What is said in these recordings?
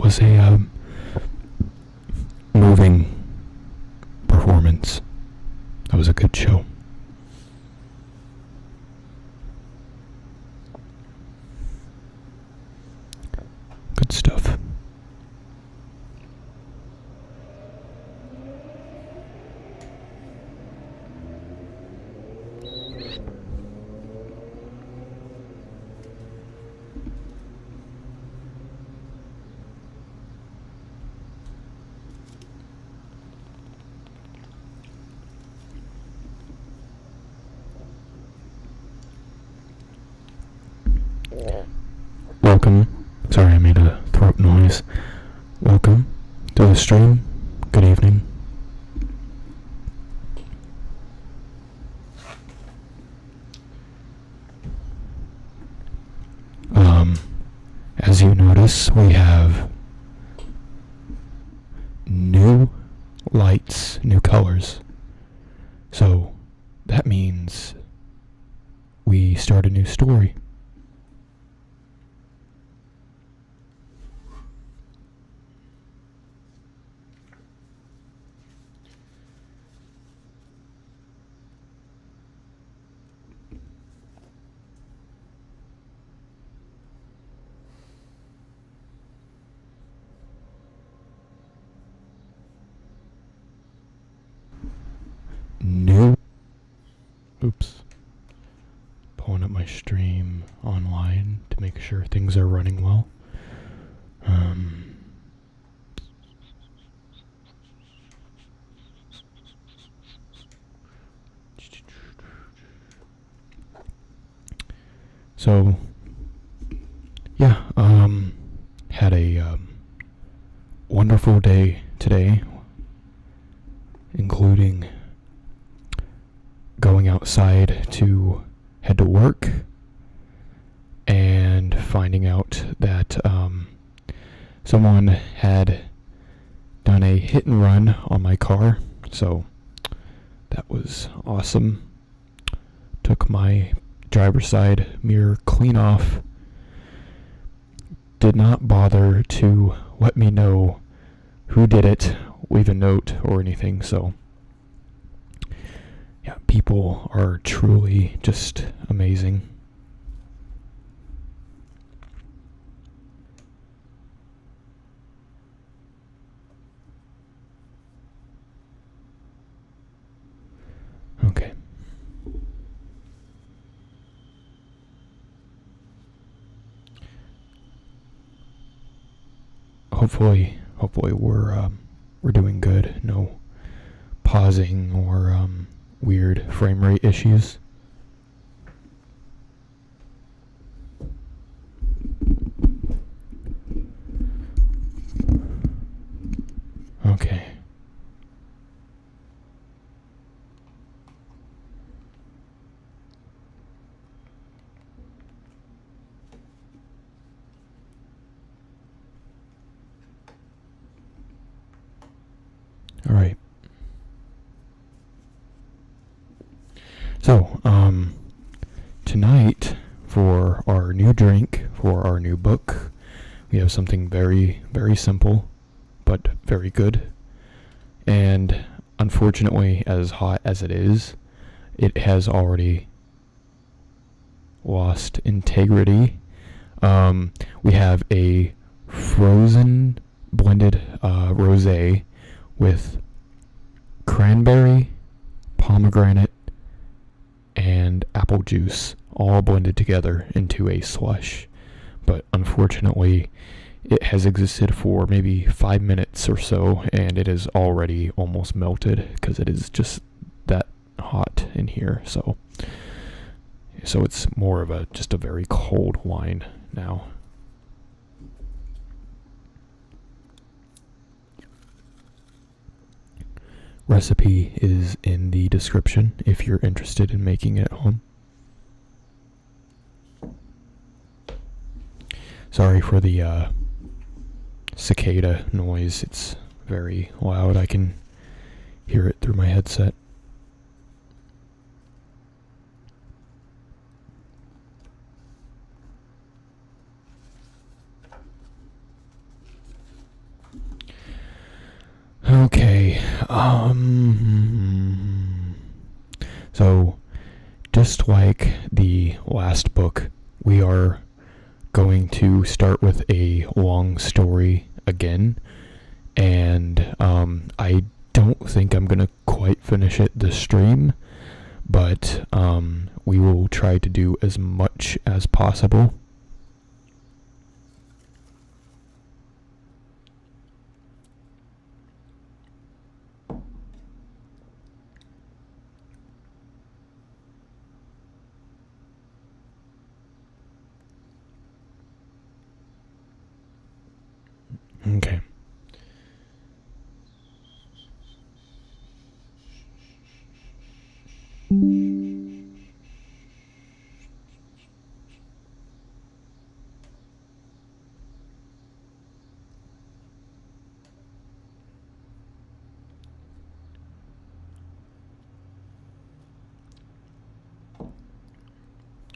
was a moving performance. That was a good show. Good stuff. Welcome. Sorry, I made a throat noise. Welcome to the stream. Good evening. As you notice, we have new lights, new colors. So that means we start a new story. Oops. Pulling up my stream online to make sure things are running well. So, yeah, had a wonderful day today, including going outside to head to work and finding out that someone had done a hit and run on my car. So that was awesome. Took my driver's side mirror clean off. Did not bother to let me know who did it, leave a note or anything. So yeah, people are truly just amazing. Okay. Hopefully we're doing good. No pausing or weird frame rate issues. Okay. All right. So, tonight, for our new drink, for our new book, we have something very, very simple, but very good. And unfortunately, as hot as it is, it has already lost integrity. We have a frozen blended rosé with cranberry, pomegranate, and apple juice all blended together into a slush. But unfortunately, it has existed for maybe 5 minutes or so, and it is already almost melted because it is just that hot in here. So it's more of just a very cold wine now. Recipe is in the description if you're interested in making it at home. Sorry for the cicada noise. It's very loud. I can hear it through my headset. So, just like the last book, we are going to start with a long story again, and I don't think I'm gonna quite finish it this stream, but we will try to do as much as possible. Okay.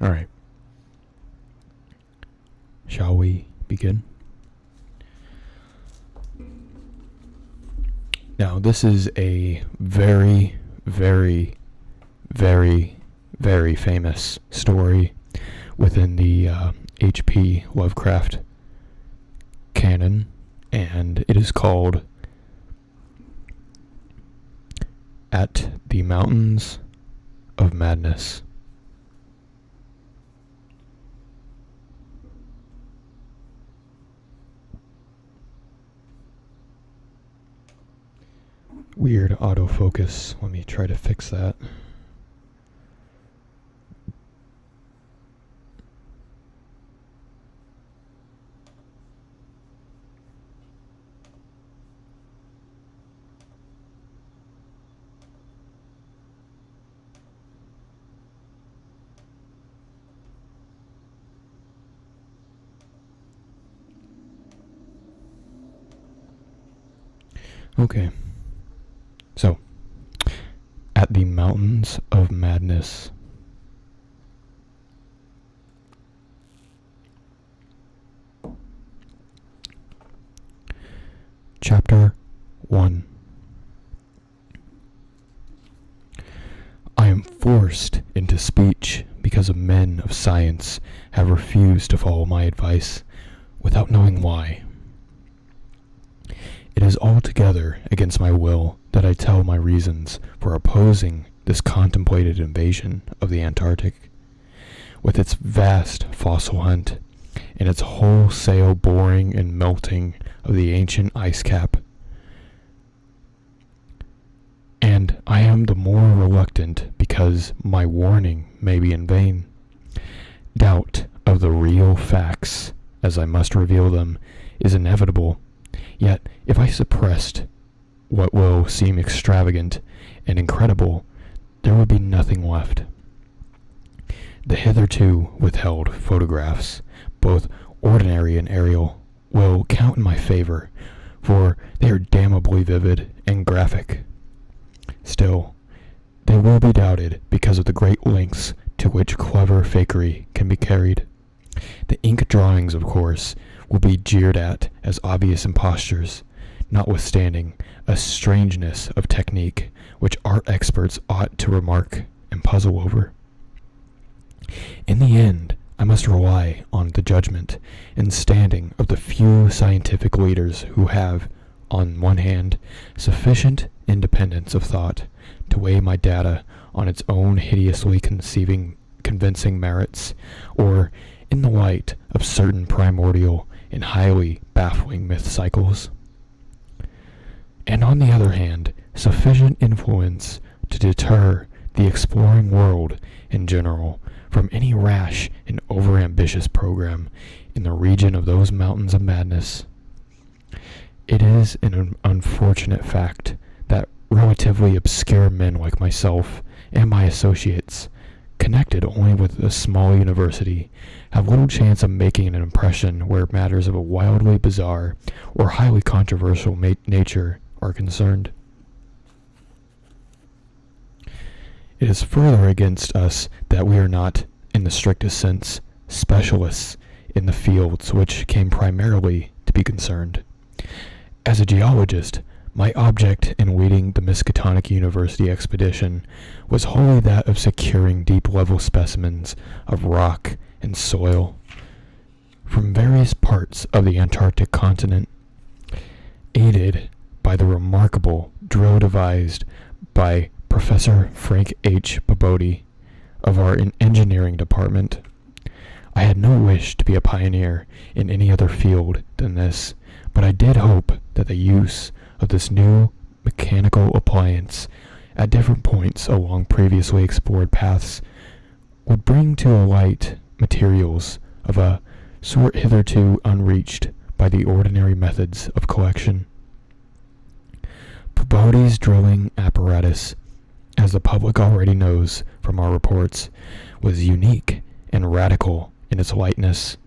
All right. Shall we begin? Now, this is a very, very, very, very famous story within the H.P. Lovecraft canon, and it is called At the Mountains of Madness. Weird autofocus. Let me try to fix that. Okay. So, At the Mountains of Madness. Chapter 1. I am forced into speech because of men of science have refused to follow my advice without knowing why. It is altogether against my will that I tell my reasons for opposing this contemplated invasion of the Antarctic, with its vast fossil hunt and its wholesale boring and melting of the ancient ice cap. And I am the more reluctant because my warning may be in vain. Doubt of the real facts, as I must reveal them, is inevitable. Yet, if I suppressed what will seem extravagant and incredible, there would be nothing left. The hitherto withheld photographs, both ordinary and aerial, will count in my favor, for they are damnably vivid and graphic. Still, they will be doubted because of the great lengths to which clever fakery can be carried. The ink drawings, of course, will be jeered at as obvious impostures, notwithstanding a strangeness of technique which art experts ought to remark and puzzle over. In the end, I must rely on the judgment and standing of the few scientific leaders who have, on one hand, sufficient independence of thought to weigh my data on its own hideously convincing merits, or in the light of certain primordial and highly baffling myth cycles, and on the other hand, sufficient influence to deter the exploring world in general from any rash and overambitious program in the region of those mountains of madness. It is an unfortunate fact that relatively obscure men like myself and my associates, connected only with a small university, have little chance of making an impression where matters of a wildly bizarre or highly controversial nature are concerned. It is further against us that we are not, in the strictest sense, specialists in the fields which came primarily to be concerned. As a geologist, My object in leading the Miskatonic University expedition was wholly that of securing deep-level specimens of rock and soil from various parts of the Antarctic continent, aided by the remarkable drill devised by Professor Frank H. Babodi of our engineering department. I had no wish to be a pioneer in any other field than this, but I did hope that the use of this new mechanical appliance at different points along previously explored paths would bring to light materials of a sort hitherto unreached by the ordinary methods of collection. Babodi's drilling apparatus, as the public already knows from our reports, was unique and radical in its lightness,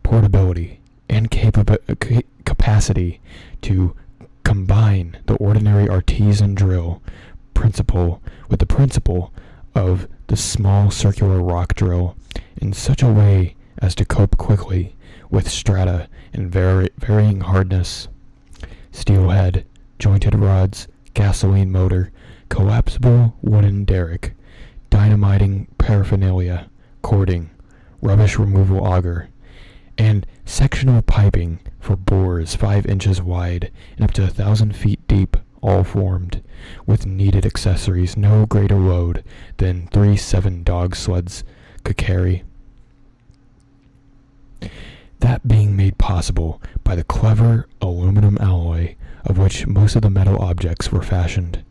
portability, and capacity to combine the ordinary artisan drill principle with the principle of the small circular rock drill in such a way as to cope quickly with strata and varying hardness. Steel head, jointed rods, gasoline motor, collapsible wooden derrick, dynamiting paraphernalia, cording, rubbish removal auger, and sectional piping for bores 5 inches wide and up to 1,000 feet deep, all formed, with needed accessories no greater load than 3 7-dog sleds could carry. That being made possible by the clever aluminum alloy of which most of the metal objects were fashioned.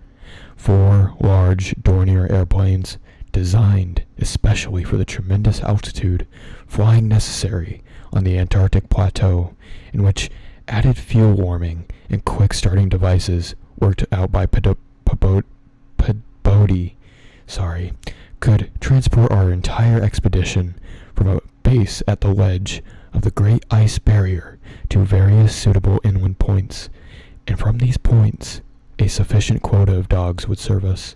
4 large Dornier airplanes, designed especially for the tremendous altitude flying necessary on the Antarctic plateau, in which added fuel warming and quick starting devices worked out by Babodi could transport our entire expedition from a base at the ledge of the Great Ice Barrier to various suitable inland points, and from these points a sufficient quota of dogs would serve us.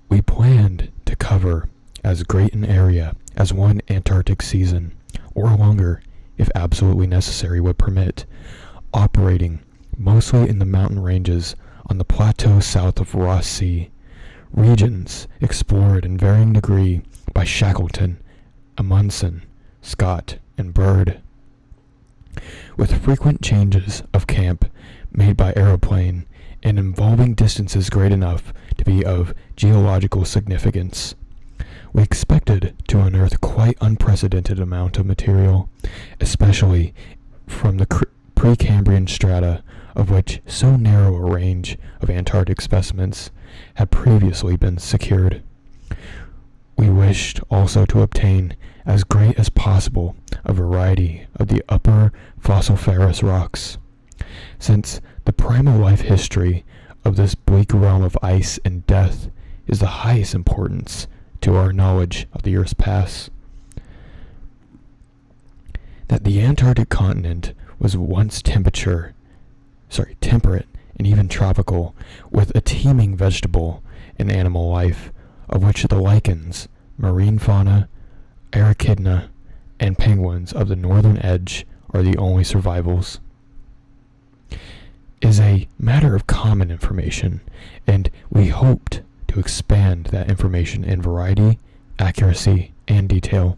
We planned to cover as great an area as one Antarctic season, or longer, if absolutely necessary would permit, operating mostly in the mountain ranges on the plateau south of Ross Sea, regions explored in varying degree by Shackleton, Amundsen, Scott, and Byrd, with frequent changes of camp made by aeroplane and involving distances great enough to be of geological significance. We expected to unearth quite unprecedented amount of material, especially from the Precambrian strata, of which so narrow a range of Antarctic specimens had previously been secured. We wished also to obtain as great as possible a variety of the upper fossiliferous rocks, since the primal life history of this bleak realm of ice and death is the highest importance to our knowledge of the Earth's past. That the Antarctic continent was once temperate and even tropical, with a teeming vegetable and animal life, of which the lichens, marine fauna, arachidna, and penguins of the northern edge are the only survivals, is a matter of common information, and we hoped to expand that information in variety, accuracy, and detail.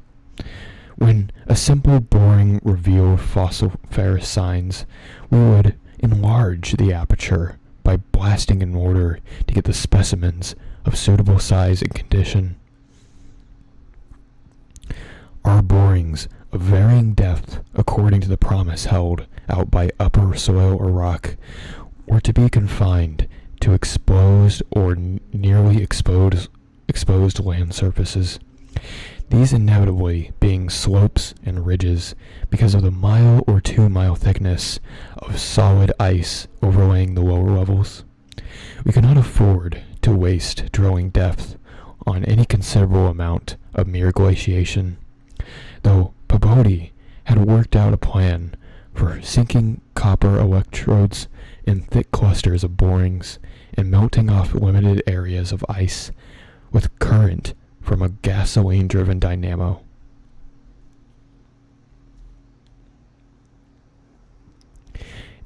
When a simple boring revealed fossiliferous signs, we would enlarge the aperture by blasting in order to get the specimens of suitable size and condition. Our borings of varying depth according to the promise held out by upper soil or rock were to be confined to exposed or nearly exposed land surfaces, these inevitably being slopes and ridges because of the 1 or 2 mile thickness of solid ice overlaying the lower levels. We could not afford to waste drilling depth on any considerable amount of mere glaciation, though Babodi had worked out a plan for sinking copper electrodes in thick clusters of borings and melting off limited areas of ice with current from a gasoline-driven dynamo.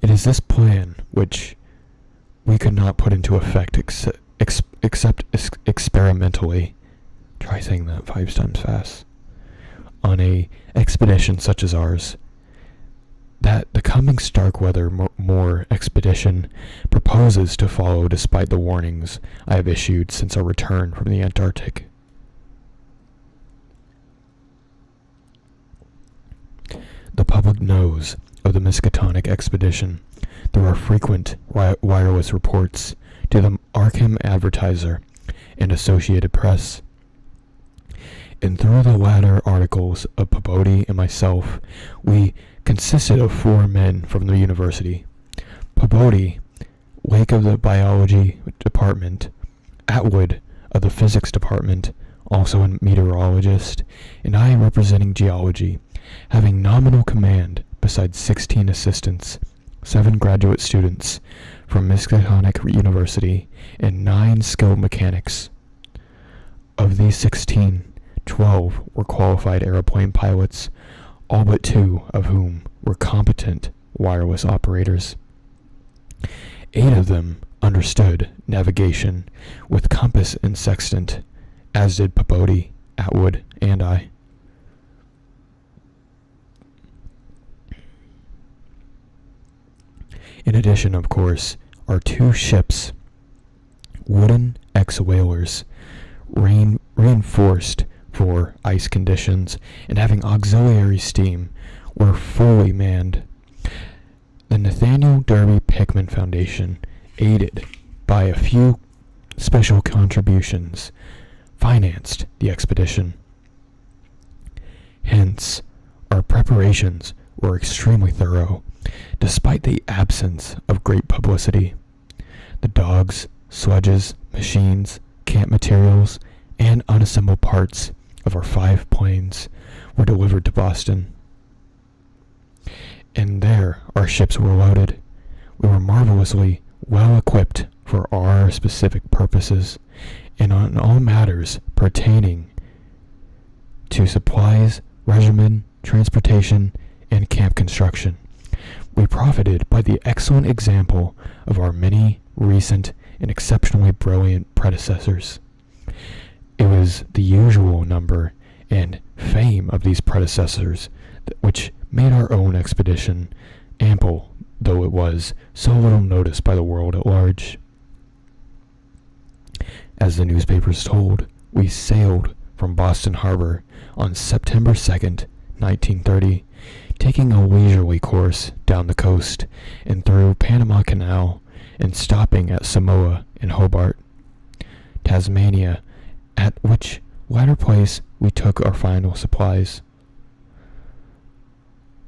It is this plan which we could not put into effect except experimentally. Try saying that 5 times fast. On a expedition such as ours, that the coming Starkweather Moor expedition proposes to follow despite the warnings I have issued since our return from the Antarctic. The public knows of the Miskatonic expedition through our frequent wireless reports to the Arkham Advertiser and Associated Press, and through the latter articles of Peabody and myself. We consisted of 4 men from the university: Peabody, Lake of the Biology Department; Atwood of the Physics Department, also a meteorologist; and I representing Geology, having nominal command besides 16 assistants, 7 graduate students from Miskatonic University, and 9 skilled mechanics. Of these 16, 12 were qualified airplane pilots, all but 2 of whom were competent wireless operators. 8 of them understood navigation with compass and sextant, as did Peabody, Atwood, and I. In addition, of course, are 2 ships, wooden ex-whalers, reinforced for ice conditions and having auxiliary steam, were fully manned. The Nathaniel Derby Pickman Foundation, aided by a few special contributions, financed the expedition. Hence, our preparations were extremely thorough, despite the absence of great publicity. The dogs, sledges, machines, camp materials, and unassembled parts of our 5 planes were delivered to Boston. And there our ships were loaded. We were marvelously well equipped for our specific purposes, and on all matters pertaining to supplies, regimen, transportation, and camp construction. We profited by the excellent example of our many recent and exceptionally brilliant predecessors. It was the usual number and fame of these predecessors which made our own expedition, ample though it was, so little noticed by the world at large. As the newspapers told, we sailed from Boston Harbor on September 2nd, 1930, taking a leisurely course down the coast and through Panama Canal, and stopping at Samoa and Hobart, Tasmania, at which latter place we took our final supplies.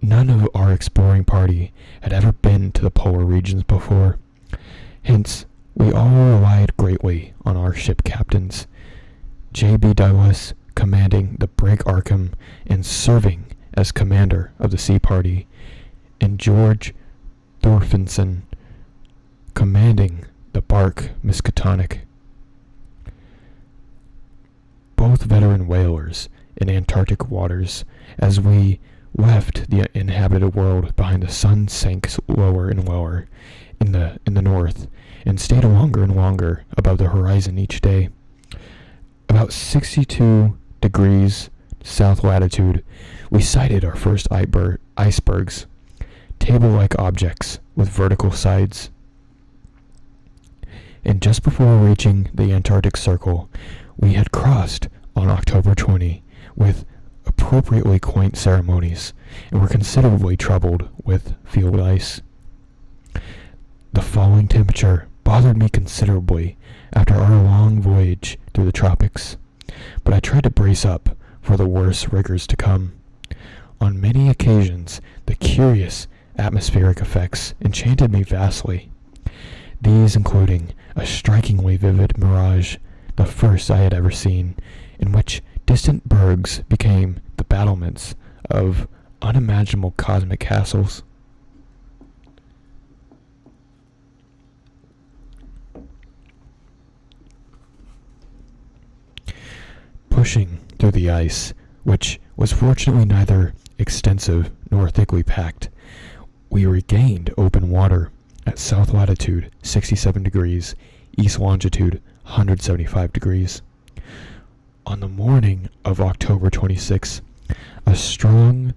None of our exploring party had ever been to the polar regions before. Hence, we all relied greatly on our ship captains, J.B. Douglas commanding the brig Arkham and serving as commander of the sea party, and George Thorfinson commanding the bark Miskatonic. Both veteran whalers in Antarctic waters, as we left the inhabited world behind. The sun sank lower and lower in the north, and stayed longer and longer above the horizon each day. About 62 degrees south latitude, we sighted our first icebergs, table-like objects with vertical sides. And just before reaching the Antarctic Circle, we had crossed on October 20 with appropriately quaint ceremonies, and were considerably troubled with field ice. The falling temperature bothered me considerably after our long voyage through the tropics, but I tried to brace up for the worst rigors to come. On many occasions, the curious atmospheric effects enchanted me vastly, these including a strikingly vivid mirage, the first I had ever seen, in which distant bergs became the battlements of unimaginable cosmic castles. pushing through the ice, which was fortunately neither extensive nor thickly packed, we regained open water at south latitude 67 degrees, east longitude 175 degrees. On the morning of October 26, a strong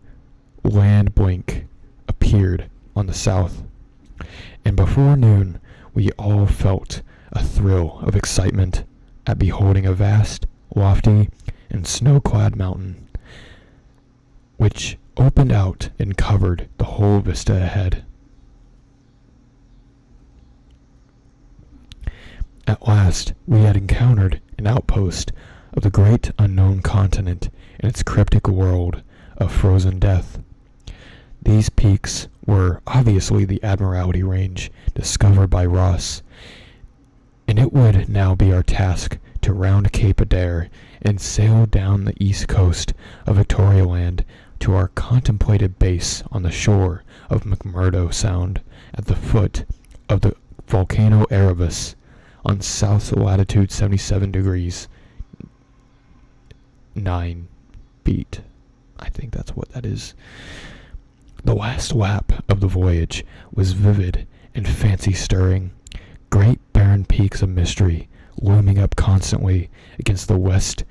land blink appeared on the south, and before noon we all felt a thrill of excitement at beholding a vast, lofty, and snow-clad mountain, which opened out and covered the whole vista ahead. At last, we had encountered an outpost of the great unknown continent in its cryptic world of frozen death. These peaks were obviously the Admiralty Range discovered by Ross, and it would now be our task to round Cape Adare and sail down the east coast of Victoria Land to our contemplated base on the shore of McMurdo Sound at the foot of the volcano Erebus on south latitude 77 degrees 9 feet. I think that's what that is. The last lap of the voyage was vivid and fancy-stirring. Great barren peaks of mystery looming up constantly against the west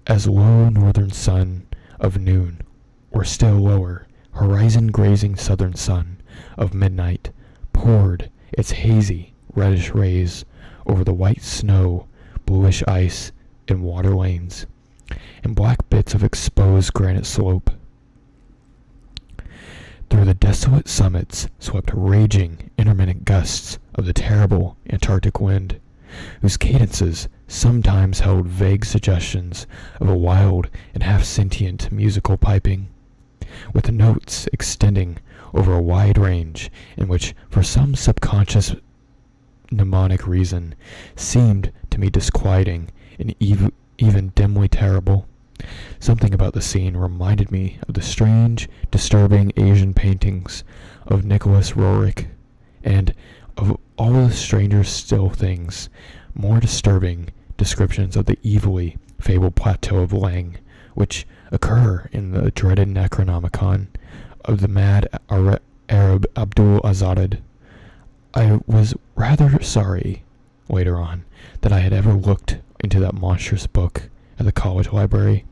as low northern sun of noon, or still lower, horizon-grazing southern sun of midnight poured its hazy, reddish rays over the white snow, bluish ice, and water lanes, and black bits of exposed granite slope. Through the desolate summits swept raging, intermittent gusts of the terrible Antarctic wind, whose cadences sometimes held vague suggestions of a wild and half-sentient musical piping, with notes extending over a wide range in which, for some subconscious mnemonic reason, seemed to me disquieting and even dimly terrible. Something about the scene reminded me of the strange, disturbing Asian paintings of Nicholas Roerich, and of all the stranger still things, more disturbing descriptions of the evilly fabled plateau of Leng, which occur in the dreaded Necronomicon of the mad Arab Abdul Azadid. I was rather sorry, later on, that I had ever looked into that monstrous book at the college library.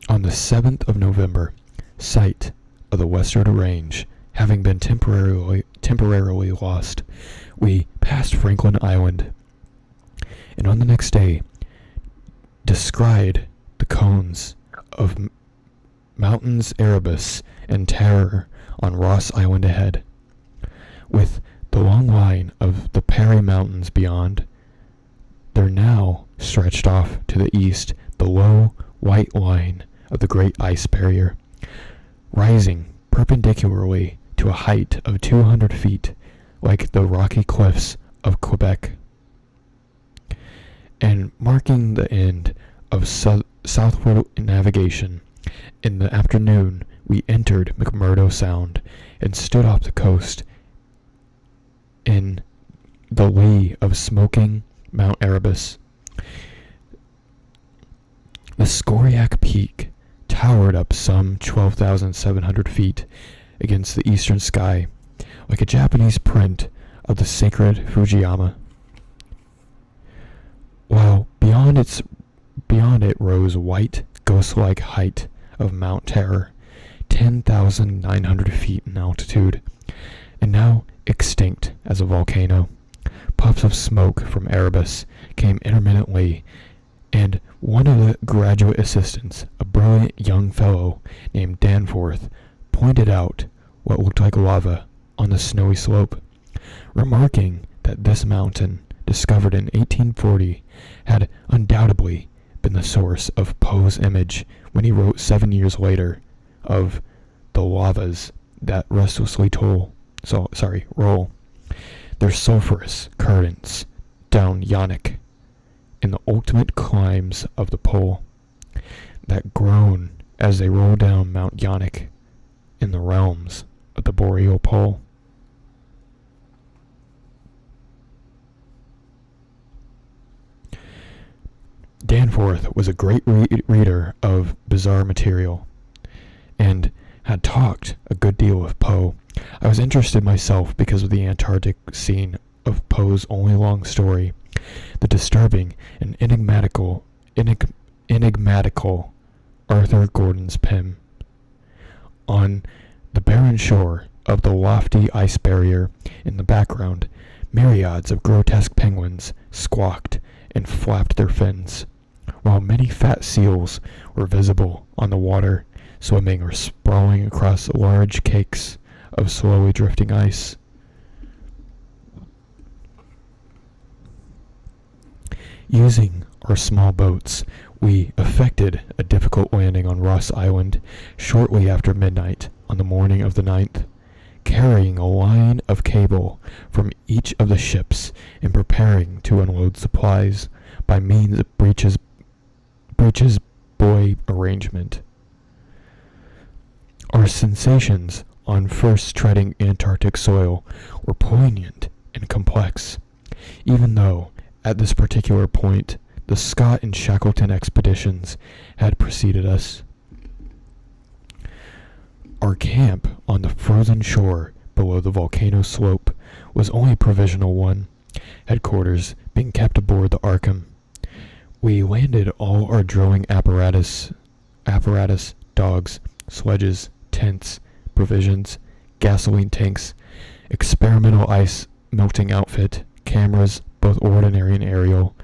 On the 7th of November, sight of the westward range having been temporarily lost, we passed Franklin Island, and on the next day descried the cones of mountains Erebus and Terror on Ross Island ahead, with the long line of the Parry Mountains beyond. There now stretched off to the east the low, white line of the great ice barrier, rising perpendicularly to a height of 200 feet, like the rocky cliffs of Quebec, and marking the end of southward navigation. In the afternoon, we entered McMurdo Sound and stood off the coast in the lee of smoking Mount Erebus. The Skoriak Peak towered up some 12,700 feet against the eastern sky, like a Japanese print of the sacred Fujiyama, while beyond it rose white, ghost-like height of Mount Terror, 10,900 feet in altitude, and now extinct as a volcano. Puffs of smoke from Erebus came intermittently, and one of the graduate assistants, a brilliant young fellow named Danforth, pointed out what looked like lava on the snowy slope, remarking that this mountain, discovered in 1840, had undoubtedly been the source of Poe's image when he wrote 7 years later of the lavas that restlessly roll their sulphurous currents down Yaanek in the ultimate climbs of the pole, that groan as they roll down Mount Yaanek in the realms of the boreal pole. Danforth was a great reader of bizarre material, and had talked a good deal with Poe. I was interested myself because of the Antarctic scene of Poe's only long story, the disturbing and enigmatical Arthur Gordon's Pym. On the barren shore of the lofty ice barrier in the background, myriads of grotesque penguins squawked and flapped their fins, while many fat seals were visible on the water, swimming or sprawling across large cakes of slowly drifting ice. Using our small boats, we effected a difficult landing on Ross Island shortly after midnight on the morning of the 9th, carrying a line of cable from each of the ships and preparing to unload supplies by means of breeches buoy arrangement. Our sensations on first treading Antarctic soil were poignant and complex, even though, at this particular point, the Scott and Shackleton expeditions had preceded us. Our camp on the frozen shore below the volcano slope was only a provisional one, headquarters being kept aboard the Arkham. We landed all our drilling apparatus, dogs, sledges, tents, provisions, gasoline tanks, experimental ice melting outfit, cameras, both ordinary and aerial,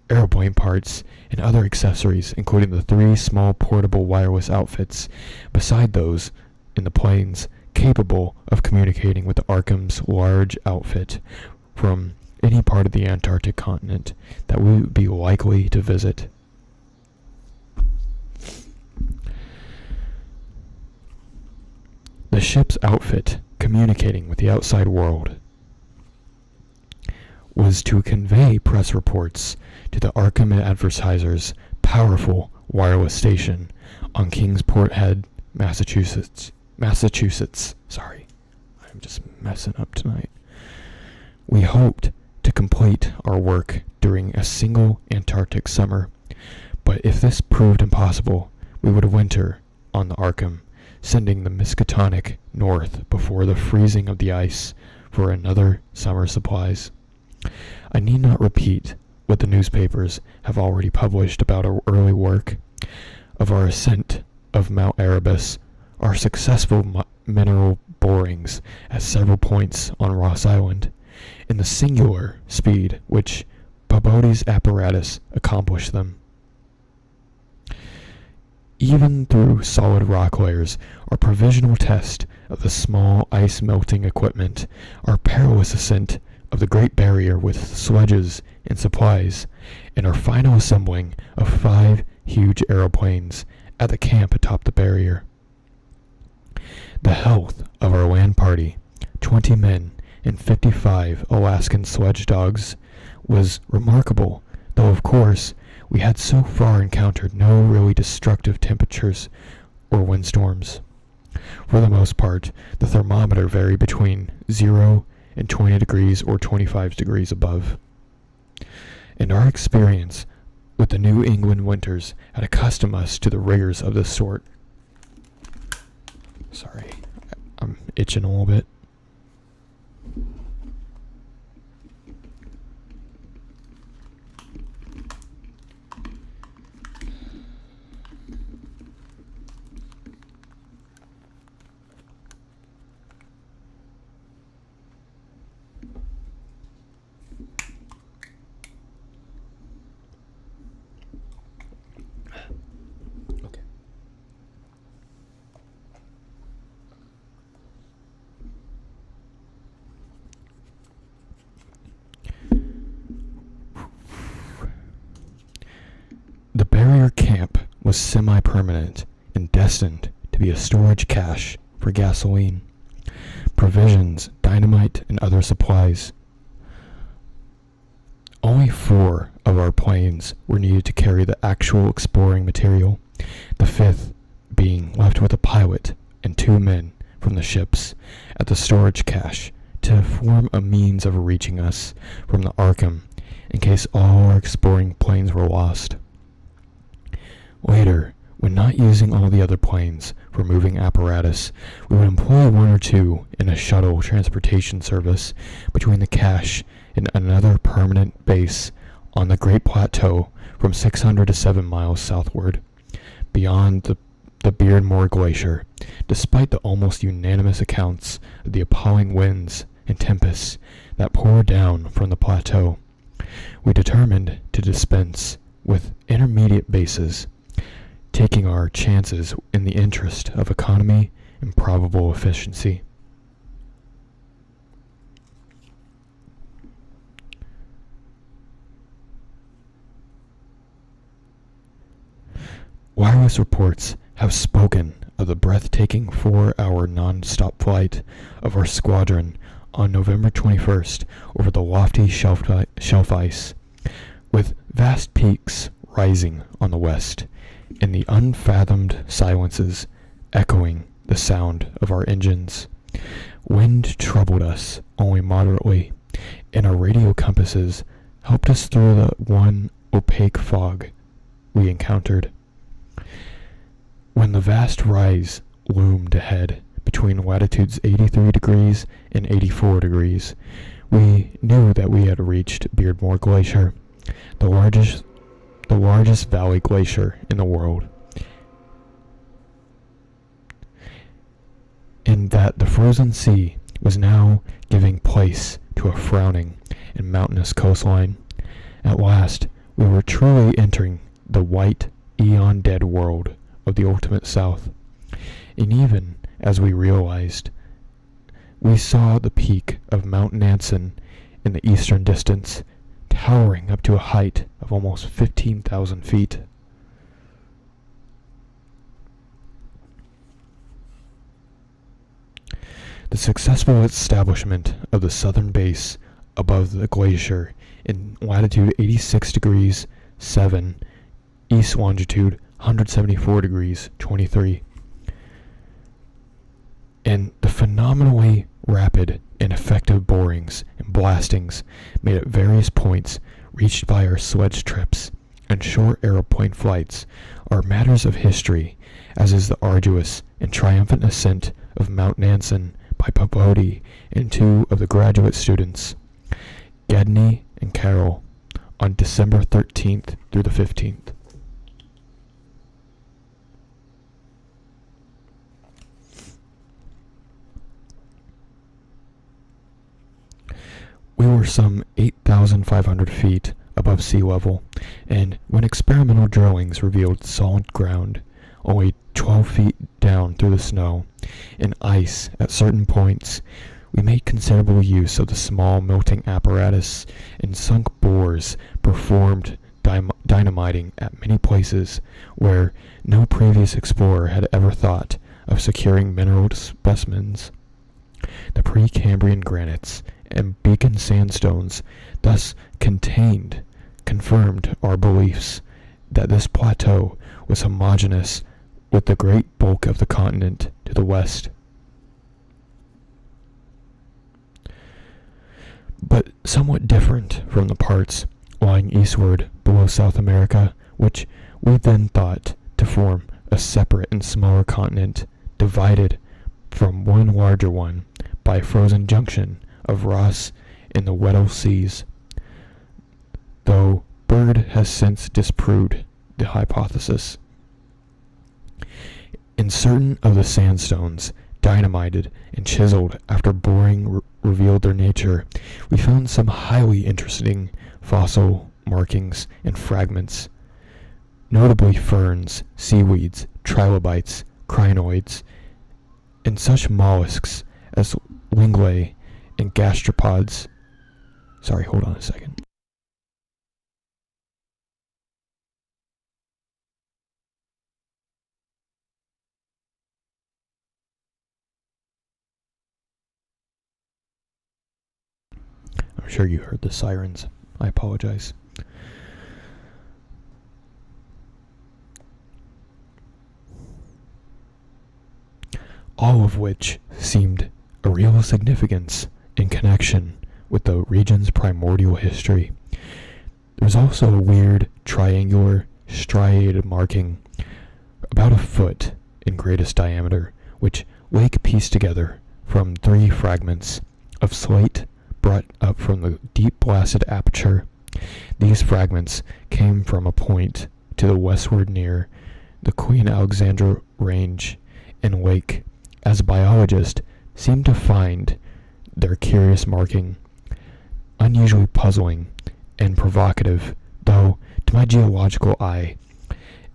airplane parts, and other accessories, including the 3 small portable wireless outfits, beside those in the planes, capable of communicating with the Arkham's large outfit from any part of the Antarctic continent that we would be likely to visit. The ship's outfit, communicating with the outside world, was to convey press reports to the Arkham Advertiser's powerful wireless station on Kingsport Head, Massachusetts. Sorry, I'm just messing up tonight. We hoped to complete our work during a single Antarctic summer, but if this proved impossible, we would winter on the Arkham, sending the Miskatonic north before the freezing of the ice for another summer supplies. I need not repeat what the newspapers have already published about our early work, of our ascent of Mount Erebus, our successful mineral borings at several points on Ross Island, and the singular speed which Peabody's apparatus accomplished them. Even through solid rock layers, our provisional test of the small ice-melting equipment, our perilous ascent of the Great Barrier with sledges and supplies, and our final assembling of 5 huge aeroplanes at the camp atop the barrier. The health of our land party, 20 men and 55 Alaskan sledge dogs, was remarkable, though of course we had so far encountered no really destructive temperatures or windstorms. For the most part, the thermometer varied between 0 and 20 degrees or 25 degrees above. And our experience with the New England winters had accustomed us to the rigors of this sort. Sorry, I'm itching a little bit. The barrier camp was semi-permanent and destined to be a storage cache for gasoline, provisions, dynamite, and other supplies. Only 4 of our planes were needed to carry the actual exploring material, the 5th being left with a pilot and 2 men from the ships at the storage cache to form a means of reaching us from the Arkham in case all our exploring planes were lost. Later, when not using all the other planes for moving apparatus, we would employ one or two in a shuttle transportation service between the cache and another permanent base on the Great Plateau from 600 to 7 miles southward, beyond the Beardmore Glacier. Despite the almost unanimous accounts of the appalling winds and tempests that pour down from the plateau, we determined to dispense with intermediate bases, taking our chances in the interest of economy and probable efficiency. Wireless reports have spoken of the breathtaking 4-hour non-stop flight of our squadron on November 21st over the lofty shelf ice, with vast peaks rising on the west, and the unfathomed silences echoing the sound of our engines. Wind troubled us only moderately, and our radio compasses helped us through the one opaque fog we encountered. When the vast rise loomed ahead between latitudes 83 degrees and 84 degrees, we knew that we had reached Beardmore Glacier, the largest valley glacier in the world, and that the frozen sea was now giving place to a frowning and mountainous coastline. At last, we were truly entering the white, eon-dead world of the ultimate South. And even as we realized, we saw the peak of Mount Nansen in the eastern distance, towering up to a height of almost 15,000 feet. The successful establishment of the southern base above the glacier in latitude 86 degrees 7, east longitude 174 degrees 23, and the phenomenally rapid and effective borings and blastings made at various points reached by our sledge trips and short aeroplane flights are matters of history, as is the arduous and triumphant ascent of Mount Nansen by Popodi and two of the graduate students, Gedney and Carroll, on December 13th through the 15th. We were some 8,500 feet above sea level, and when experimental drillings revealed solid ground only 12 feet down through the snow and ice at certain points, we made considerable use of the small melting apparatus and sunk bores performed dynamiting at many places where no previous explorer had ever thought of securing mineral specimens. The Precambrian granites and beacon sandstones thus confirmed our beliefs that this plateau was homogeneous with the great bulk of the continent to the west. But somewhat different from the parts lying eastward below South America, which we then thought to form a separate and smaller continent divided from one larger one by a frozen junction of Ross in the Weddell Seas, though Bird has since disproved the hypothesis. In certain of the sandstones, dynamited and chiseled after boring revealed their nature, we found some highly interesting fossil markings and fragments, notably ferns, seaweeds, trilobites, crinoids, and such mollusks as linguae and gastropods. Sorry, hold on a second. I'm sure you heard the sirens. I apologize. All of which seemed a real significance in connection with the region's primordial history. There was also a weird triangular striated marking about a foot in greatest diameter, which Wake pieced together from 3 fragments of slate brought up from the deep blasted aperture. These fragments came from a point to the westward near the Queen Alexandra Range, and Wake, as a biologist, seemed to find their curious marking unusually puzzling and provocative, though to my geological eye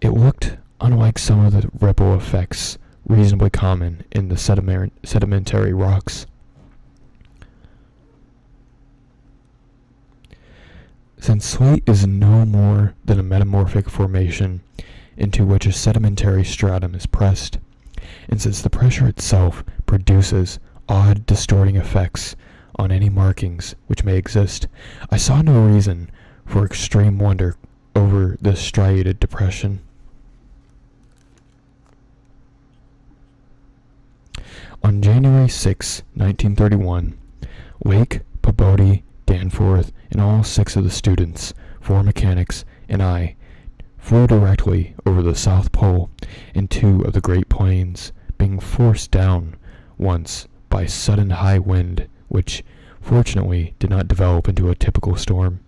it looked unlike some of the ripple effects reasonably common in the sedimentary rocks. Since slate is no more than a metamorphic formation into which a sedimentary stratum is pressed, and since the pressure itself produces odd distorting effects on any markings which may exist, I saw no reason for extreme wonder over this striated depression. On January 6, 1931, Wake, Peabody, Danforth, and all 6 of the students, 4 mechanics, and I flew directly over the South Pole and 2 of the Great Plains, being forced down once by sudden high wind, which fortunately did not develop into a typical storm.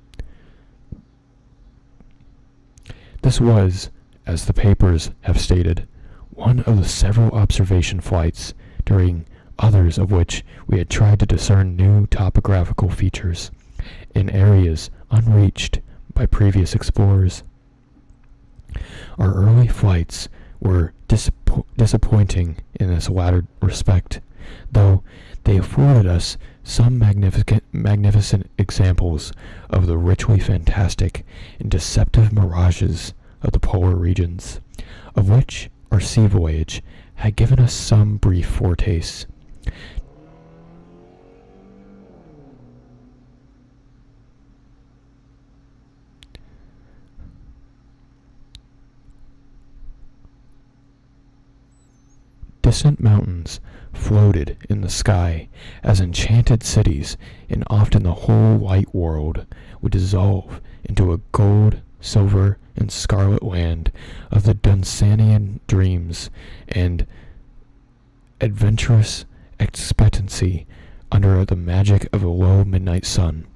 This was, as the papers have stated, one of the several observation flights, during others of which we had tried to discern new topographical features in areas unreached by previous explorers. Our early flights were disappointing in this latter respect, though they afforded us some magnificent examples of the richly fantastic and deceptive mirages of the polar regions, of which our sea voyage had given us some brief foretastes. Distant mountains floated in the sky as enchanted cities, and often the whole white world would dissolve into a gold, silver, and scarlet land of the Dunsanian dreams and adventurous expectancy under the magic of a low midnight sun.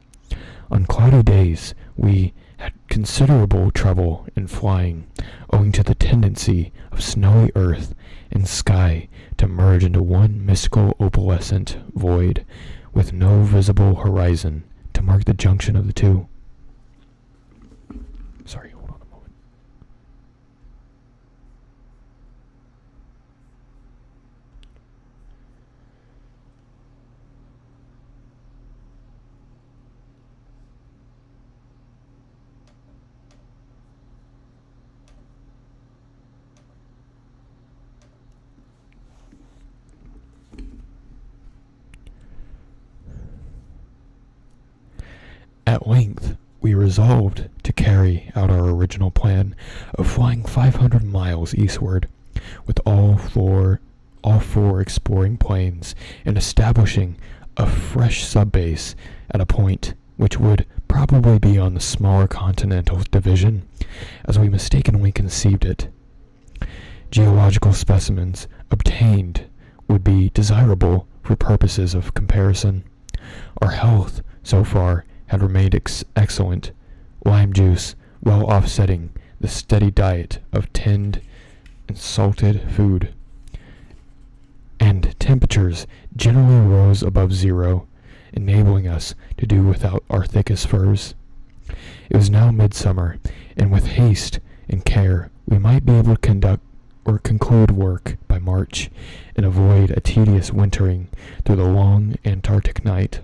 On cloudy days we had considerable trouble in flying, owing to the tendency of snowy earth and sky to merge into one mystical opalescent void, with no visible horizon to mark the junction of the two. Sorry, hold on a moment. At length, we resolved to carry out our original plan of flying 500 miles eastward, with all four exploring planes, and establishing a fresh subbase at a point which would probably be on the smaller continental division, as we mistakenly conceived it. Geological specimens obtained would be desirable for purposes of comparison. Our health, so far, had remained excellent, lime juice well offsetting the steady diet of tinned and salted food, and temperatures generally rose above 0, enabling us to do without our thickest furs. It was now midsummer, and with haste and care we might be able to conduct or conclude work by March and avoid a tedious wintering through the long Antarctic night.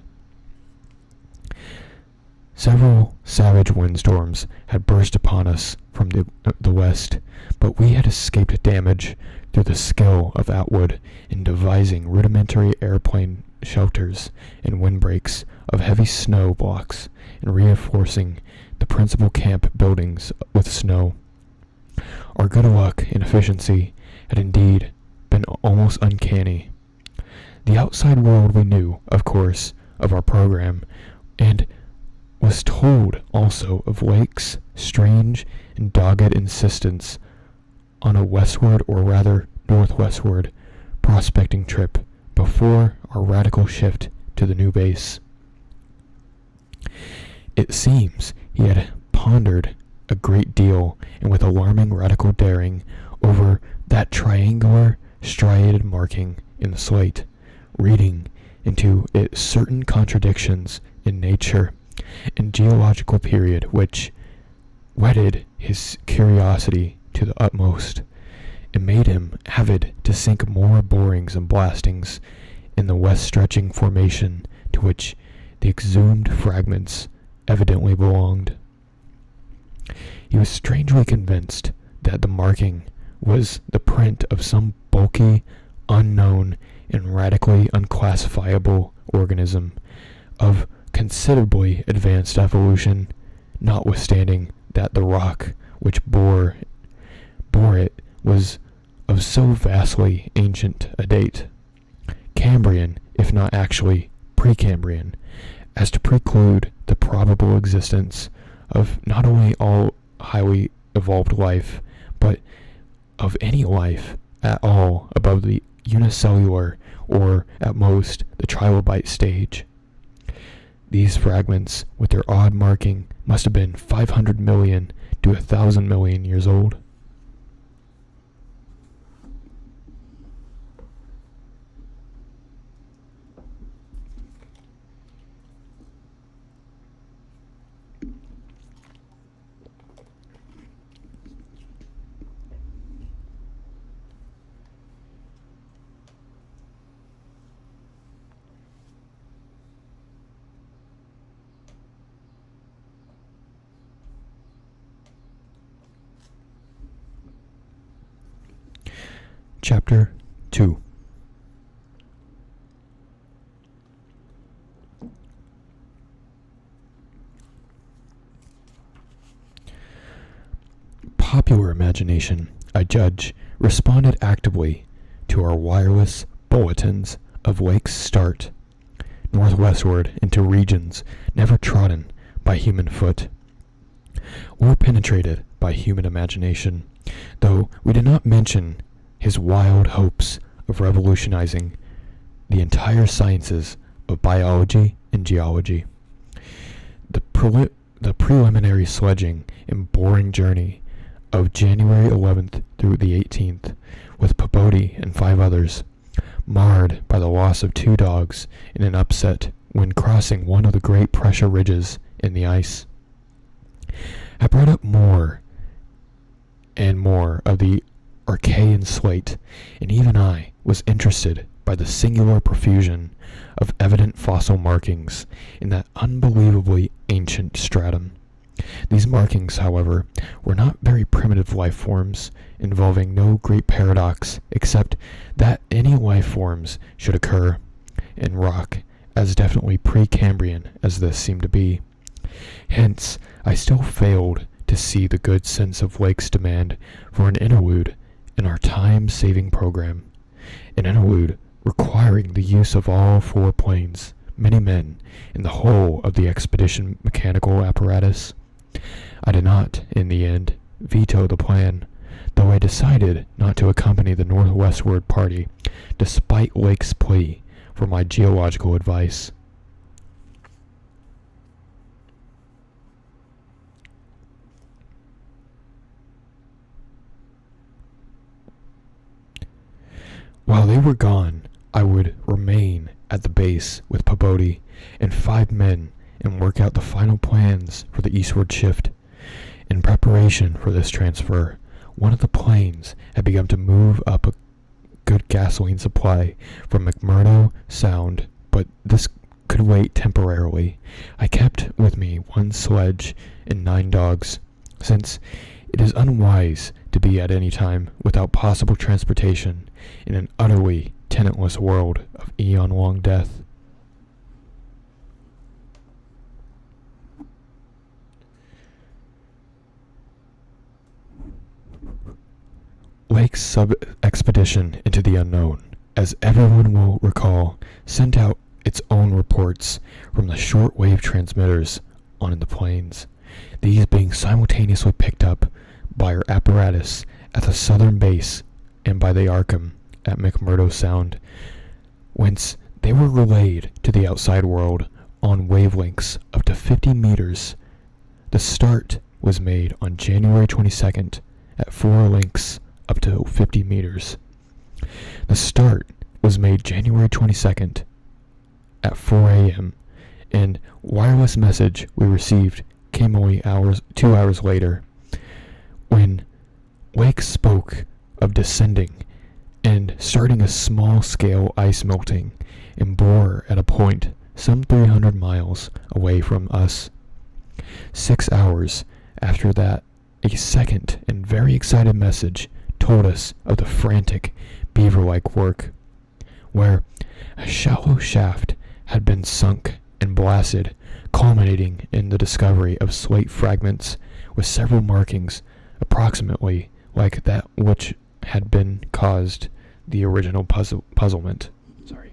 Several savage windstorms had burst upon us from the west, but we had escaped damage through the skill of Atwood in devising rudimentary airplane shelters and windbreaks of heavy snow blocks and reinforcing the principal camp buildings with snow. Our good luck and efficiency had indeed been almost uncanny. The outside world we knew, of course, of our program, and was told also of Wake's strange and dogged insistence on a westward, or rather northwestward, prospecting trip before our radical shift to the new base. It seems he had pondered a great deal, and with alarming radical daring, over that triangular striated marking in the slate, reading into it certain contradictions in nature and geological period which whetted his curiosity to the utmost, and made him avid to sink more borings and blastings in the west-stretching formation to which the exhumed fragments evidently belonged. He was strangely convinced that the marking was the print of some bulky, unknown, and radically unclassifiable organism of considerably advanced evolution, notwithstanding that the rock which bore it was of so vastly ancient a date, Cambrian, if not actually Precambrian, as to preclude the probable existence of not only all highly evolved life, but of any life at all above the unicellular or, at most, the trilobite stage. These fragments, with their odd marking, must have been 500 million to 1,000 million years old. Chapter 2. Popular imagination, I judge, responded actively to our wireless bulletins of Lake's start northwestward into regions never trodden by human foot, or penetrated by human imagination, though we did not mention his wild hopes of revolutionizing the entire sciences of biology and geology. The preliminary sledging and boring journey of January 11th through the 18th, with Peabody and 5 others, marred by the loss of 2 dogs in an upset when crossing one of the great pressure ridges in the ice, had brought up more and more of the Archean slate, and even I was interested by the singular profusion of evident fossil markings in that unbelievably ancient stratum. These markings, however, were not very primitive life forms, involving no great paradox except that any life forms should occur in rock as definitely Precambrian as this seemed to be. Hence, I still failed to see the good sense of Lake's demand for an interlude in our time-saving program, an interlude requiring the use of all 4 planes, many men, and the whole of the expedition mechanical apparatus. I did not, in the end, veto the plan, though I decided not to accompany the northwestward party, despite Lake's plea for my geological advice. While they were gone, I would remain at the base with Peabody and 5 men and work out the final plans for the eastward shift. In preparation for this transfer, one of the planes had begun to move up a good gasoline supply from McMurdo Sound, but this could wait temporarily. I kept with me 1 sledge and 9 dogs, since it is unwise to be at any time without possible transportation in an utterly tenantless world of eon-long death. Lake's sub-expedition into the unknown, as everyone will recall, sent out its own reports from the short-wave transmitters on the plains, these being simultaneously picked up by our apparatus at the southern base and by the Arkham at McMurdo Sound, whence they were relayed to the outside world on wavelengths up to 50 meters. The start was made on January 22nd at 4 lengths up to 50 meters. The start was made January 22nd at 4 a.m. and wireless message we received came only 2 hours later, when Wake spoke of descending and starting a small-scale ice melting and bore at a point some 300 miles away from us. 6 hours after that, a second and very excited message told us of the frantic, beaver-like work, where a shallow shaft had been sunk and blasted, culminating in the discovery of slate fragments with several markings approximately like that which had been caused the original puzzlement. Sorry.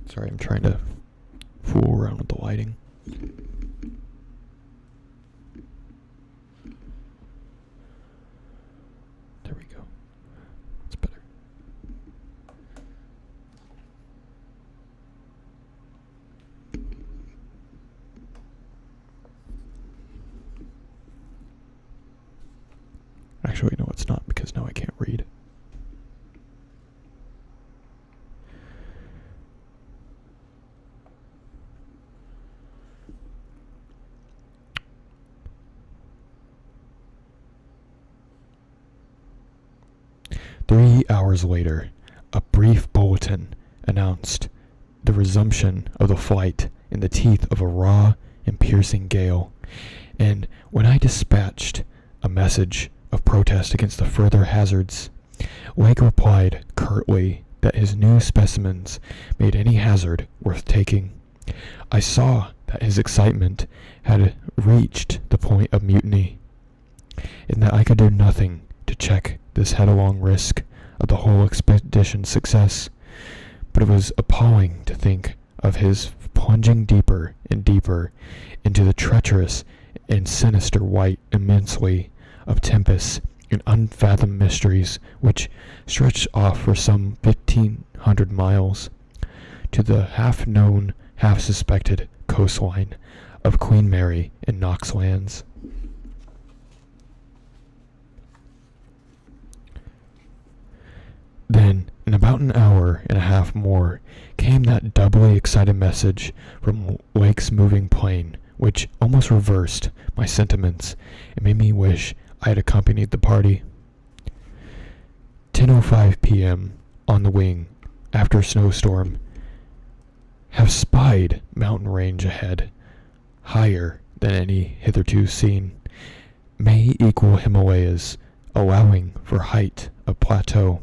Sorry, I'm trying to fool around with the lighting. There we go. It's better. Actually, no, it's not, because now I can't read. Three hours later, a brief bulletin announced the resumption of the flight in the teeth of a raw and piercing gale, and when I dispatched a message of protest against the further hazards, Lake replied curtly that his new specimens made any hazard worth taking. I saw that his excitement had reached the point of mutiny, and that I could do nothing to check this headlong risk of the whole expedition's success, but it was appalling to think of his plunging deeper and deeper into the treacherous and sinister white immensity of tempests and unfathomed mysteries which stretched off for some 1,500 miles to the half-known, half-suspected coastline of Queen Mary and Knox Lands. Then, in about an hour and a half more, came that doubly excited message from Lake's moving plane, which almost reversed my sentiments and made me wish I had accompanied the party. 10:05 p.m. on the wing, after a snowstorm. Have spied mountain range ahead, higher than any hitherto seen. May equal Himalayas, allowing for height of plateau.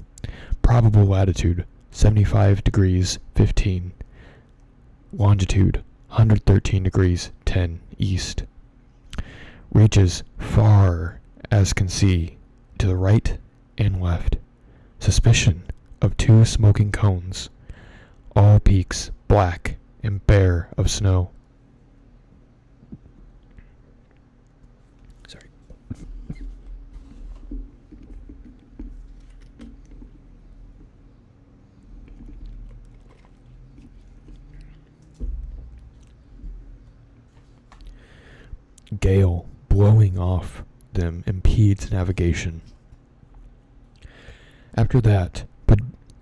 Probable latitude 75 degrees 15, longitude 113 degrees 10 east. Reaches far as can see to the right and left. Suspicion of 2 smoking cones, all peaks black and bare of snow. Sorry. Gale blowing off them impedes navigation. After that,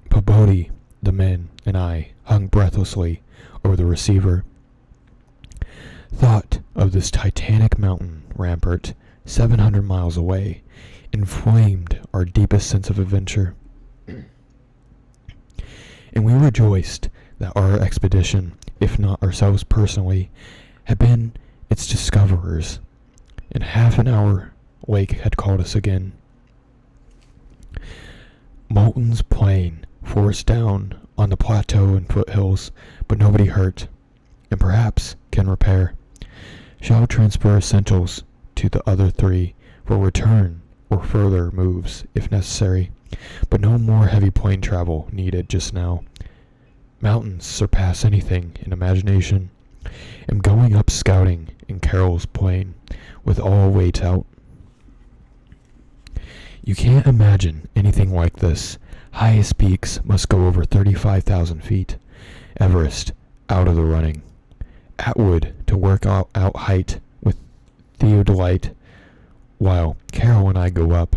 Pabodi, the men, and I hung breathlessly over the receiver. Thought of this titanic mountain rampart 700 miles away inflamed our deepest sense of adventure. And we rejoiced that our expedition, if not ourselves personally, had been its discoverers. In half an hour, Lake had called us again. Moulton's plane forced down on the plateau and foothills, but nobody hurt, and perhaps can repair. Shall transfer essentials to the other three for return or further moves if necessary, but no more heavy plane travel needed just now. Mountains surpass anything in imagination. Am going up scouting in Carroll's plane with all weights out. You can't imagine anything like this. Highest peaks must go over 35,000 feet. Everest out of the running. Atwood to work out height with theodolite, while Carroll and I go up.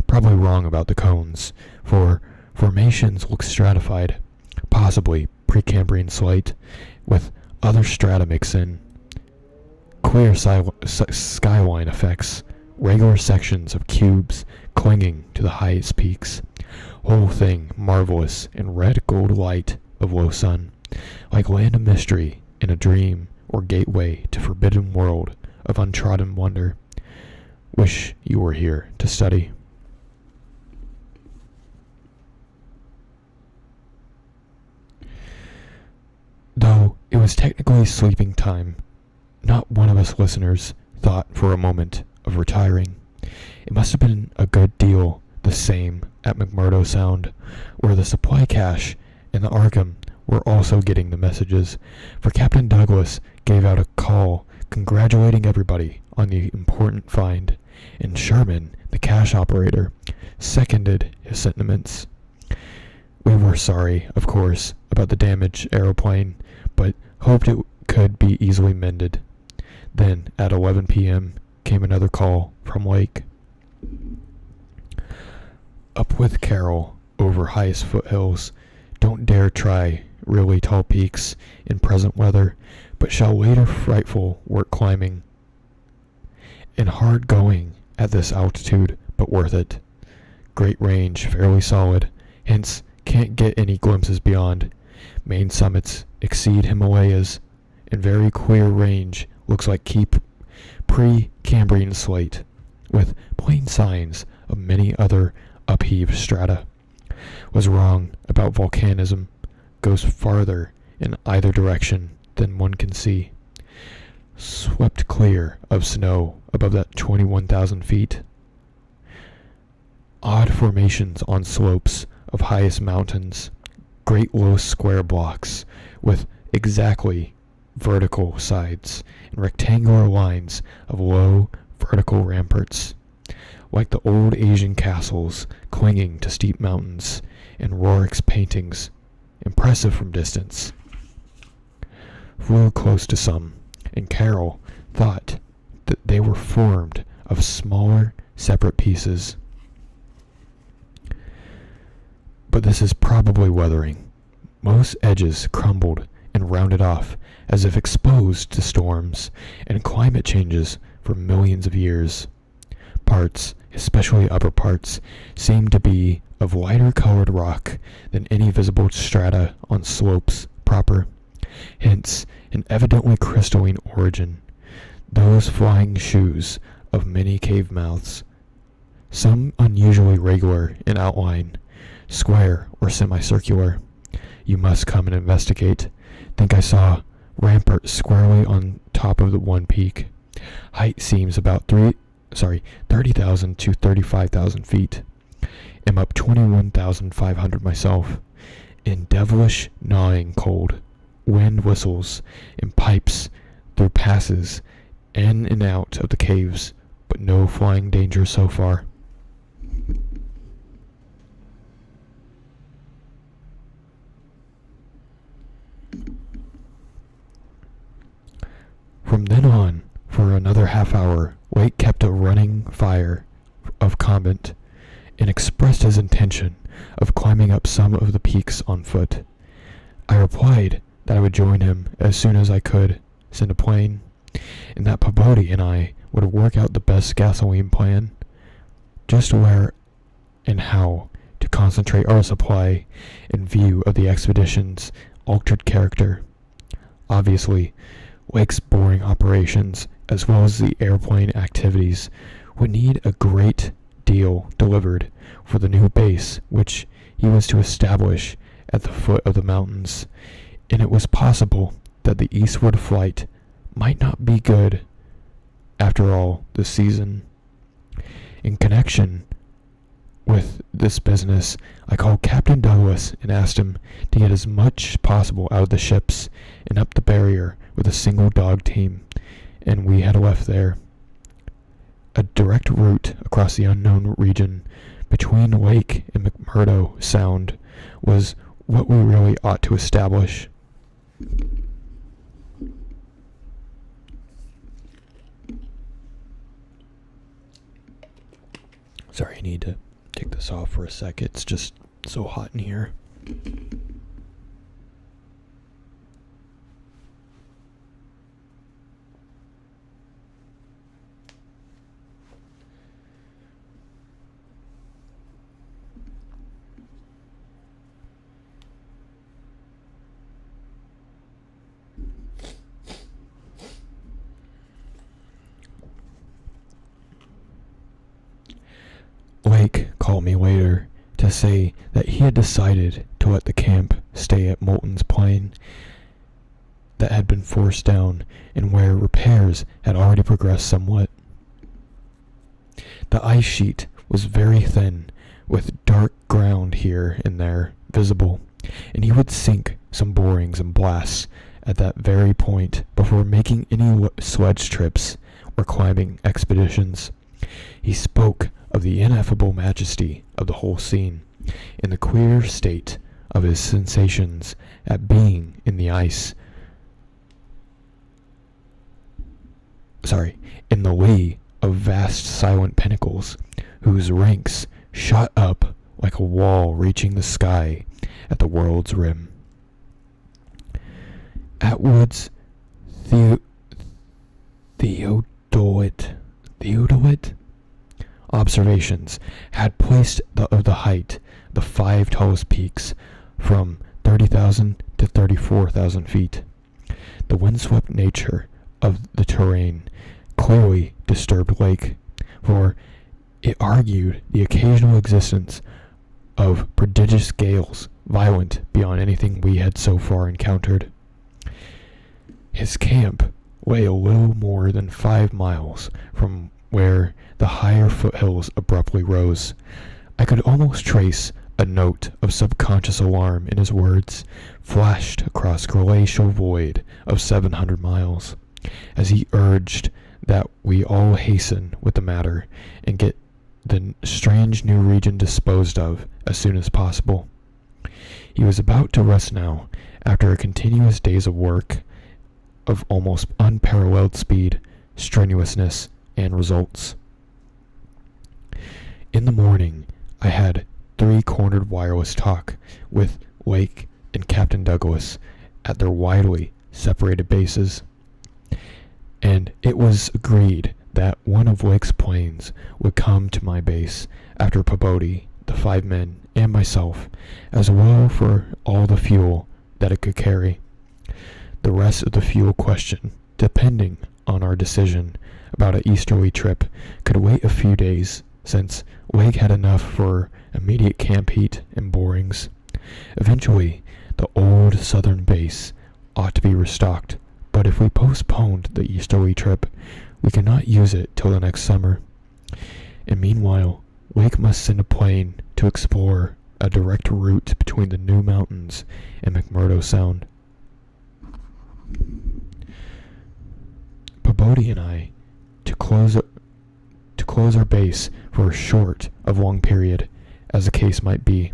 Probably wrong about the cones, for formations look stratified, possibly Precambrian slate, with other strata mix in. Clear skyline effects, regular sections of cubes clinging to the highest peaks. Whole thing marvelous in red gold light of low sun, like land of mystery in a dream or gateway to forbidden world of untrodden wonder. Wish you were here to study. Though it was technically sleeping time, not one of us listeners thought for a moment of retiring. It must have been a good deal the same at McMurdo Sound, where the supply cache and the Arkham were also getting the messages, for Captain Douglas gave out a call congratulating everybody on the important find, and Sherman, the cache operator, seconded his sentiments. We were sorry, of course, about the damaged aeroplane, but hoped it could be easily mended. Then, at 11 p.m., came another call from Lake. Up with Carroll, over highest foothills. Don't dare try really tall peaks in present weather, but shall later frightful work climbing. And hard going at this altitude, but worth it. Great range, fairly solid, hence can't get any glimpses beyond. Main summits exceed Himalayas, and very clear range looks like pre-Cambrian slate, with plain signs of many other upheaved strata. Was wrong about volcanism, goes farther in either direction than one can see. Swept clear of snow above that 21,000 feet. Odd formations on slopes of highest mountains, great low square blocks with exactly vertical sides and rectangular lines of low vertical ramparts, like the old Asian castles clinging to steep mountains, and Rorik's paintings, impressive from distance. Flew close to some, and Carroll thought that they were formed of smaller, separate pieces. But this is probably weathering. Most edges crumbled and rounded off as if exposed to storms and climate changes for millions of years. Parts, especially upper parts, seem to be of lighter colored rock than any visible strata on slopes proper, hence an evidently crystalline origin. Those flying shoes of many cave mouths, some unusually regular in outline, square or semicircular. You must come and investigate. Think I saw rampart squarely on top of the one peak. Height seems about 30,000 to 35,000 feet. Am up 21,500 myself. In devilish gnawing cold. Wind whistles and pipes through passes in and out of the caves, but no flying danger so far. From then on, for another half hour, Wake kept a running fire of comment and expressed his intention of climbing up some of the peaks on foot. I replied that I would join him as soon as I could send a plane, and that Pabodi and I would work out the best gasoline plan, just where and how to concentrate our supply in view of the expedition's altered character. Obviously, Wake's boring operations, as well as the airplane activities, would need a great deal delivered for the new base, which he was to establish at the foot of the mountains, and it was possible that the eastward flight might not be good after all this season. In connection with this business, I called Captain Douglas and asked him to get as much as possible out of the ships and up the barrier with a single dog team, and we had left there. A direct route across the unknown region between Lake and McMurdo Sound was what we really ought to establish. Sorry, I need to take this off for a sec. It's just so hot in here. Lake called me later to say that he had decided to let the camp stay at Moulton's Plain that had been forced down and where repairs had already progressed somewhat. The ice sheet was very thin, with dark ground here and there visible, and he would sink some borings and blasts at that very point before making any sledge trips or climbing expeditions. He spoke of the ineffable majesty of the whole scene, and the queer state of his sensations at being in the ice. In the lee of vast silent pinnacles, whose ranks shot up like a wall reaching the sky at the world's rim. Atwood's theodolite observations had placed the height of the 5 tallest peaks from 30,000 to 34,000 feet. The windswept nature of the terrain clearly disturbed Lake, for it argued the occasional existence of prodigious gales violent beyond anything we had so far encountered. His camp lay a little more than 5 miles from where the higher foothills abruptly rose. I could almost trace a note of subconscious alarm in his words, flashed across glacial void of 700 miles, as he urged that we all hasten with the matter and get the strange new region disposed of as soon as possible. He was about to rest now, after a continuous days of work of almost unparalleled speed, strenuousness, and results. In the morning, I had 3-cornered wireless talk with Lake and Captain Douglas at their widely separated bases, and it was agreed that one of Lake's planes would come to my base after Peabody, the 5 men, and myself, as well for all the fuel that it could carry. The rest of the fuel question, depending on our decision about an easterly trip, could wait a few days, since Lake had enough for immediate camp heat and borings. Eventually, the old southern base ought to be restocked, but if we postponed the easterly trip, we could not use it till the next summer. And meanwhile, Lake must send a plane to explore a direct route between the New Mountains and McMurdo Sound. Peabody and I, to close our base for a short of long period, as the case might be.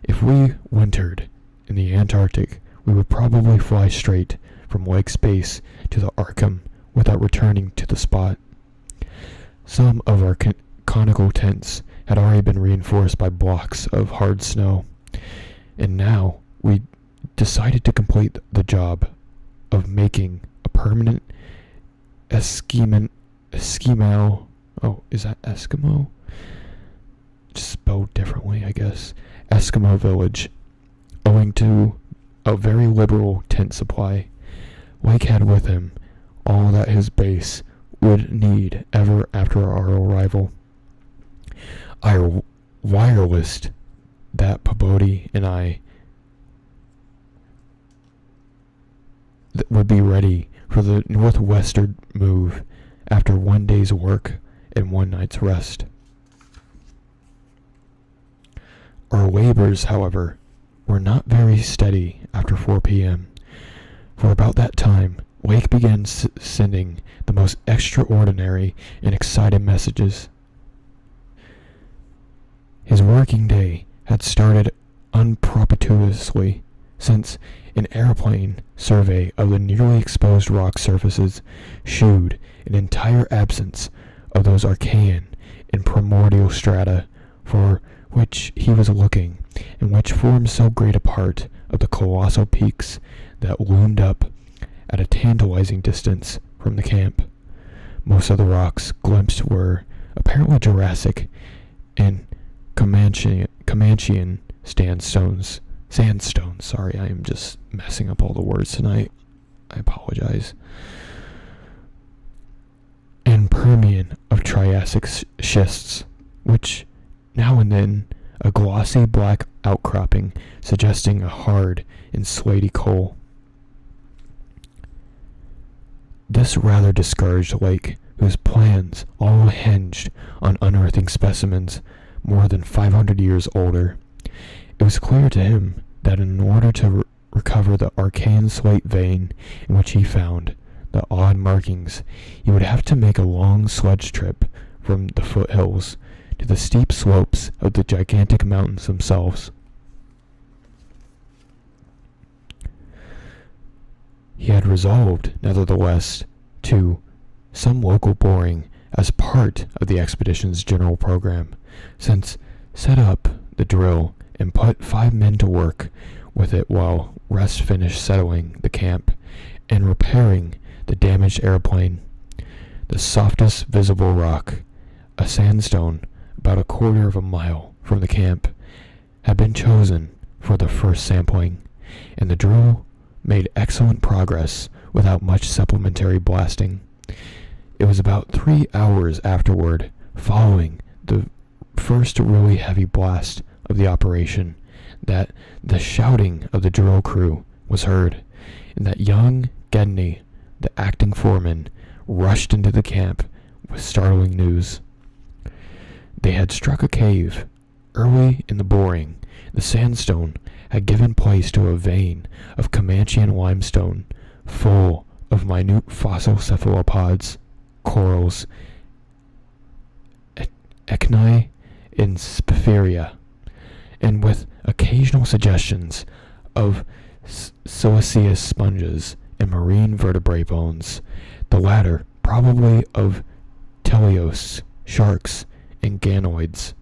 If we wintered in the Antarctic, we would probably fly straight from Lake's base to the Arkham without returning to the spot. Some of our conical tents had already been reinforced by blocks of hard snow, and now we decided to complete the job of making a permanent Eskimo. Oh, is that Eskimo? Just spelled differently, I guess. Eskimo village, owing to a very liberal tent supply. Lake had with him all that his base would need ever after our arrival. I wirelessed that Pabodie and I would be ready for the northwestward move after one day's work and one night's rest. Our labors, however, were not very steady after 4 p.m. For about that time, Lake began sending the most extraordinary and exciting messages. His working day had started unpropitiously, since an airplane survey of the nearly exposed rock surfaces showed an entire absence of those archaean and primordial strata for which he was looking, and which formed so great a part of the colossal peaks that loomed up at a tantalizing distance from the camp. Most of the rocks glimpsed were apparently Jurassic and Comanchean sandstones. Sorry, I am just messing up all the words tonight. I apologize. And Permian of Triassic schists, which now and then a glossy black outcropping suggesting a hard and slaty coal. This rather discouraged Lake, whose plans all hinged on unearthing specimens more than 500 years older. It was clear to him that in order to recover the archaean slate vein in which he found the odd markings, he would have to make a long sledge trip from the foothills to the steep slopes of the gigantic mountains themselves. He had resolved, nevertheless, to some local boring as part of the expedition's general program, since set up the drill and put 5 men to work with it while rest finished settling the camp and repairing the damaged airplane. The softest visible rock, a sandstone about a quarter of a mile from the camp, had been chosen for the first sampling, and the drill made excellent progress without much supplementary blasting. It was about 3 hours afterward, following the first really heavy blast of the operation, that the shouting of the drill crew was heard, and that young Gedney, the acting foreman, rushed into the camp with startling news. They had struck a cave. Early in the boring, the sandstone had given place to a vein of Comanchean limestone, full of minute fossil cephalopods, corals, echini, and spheria, and with occasional suggestions of siliceous sponges and marine vertebrate bones, the latter probably of teleosts, sharks, and ganoids.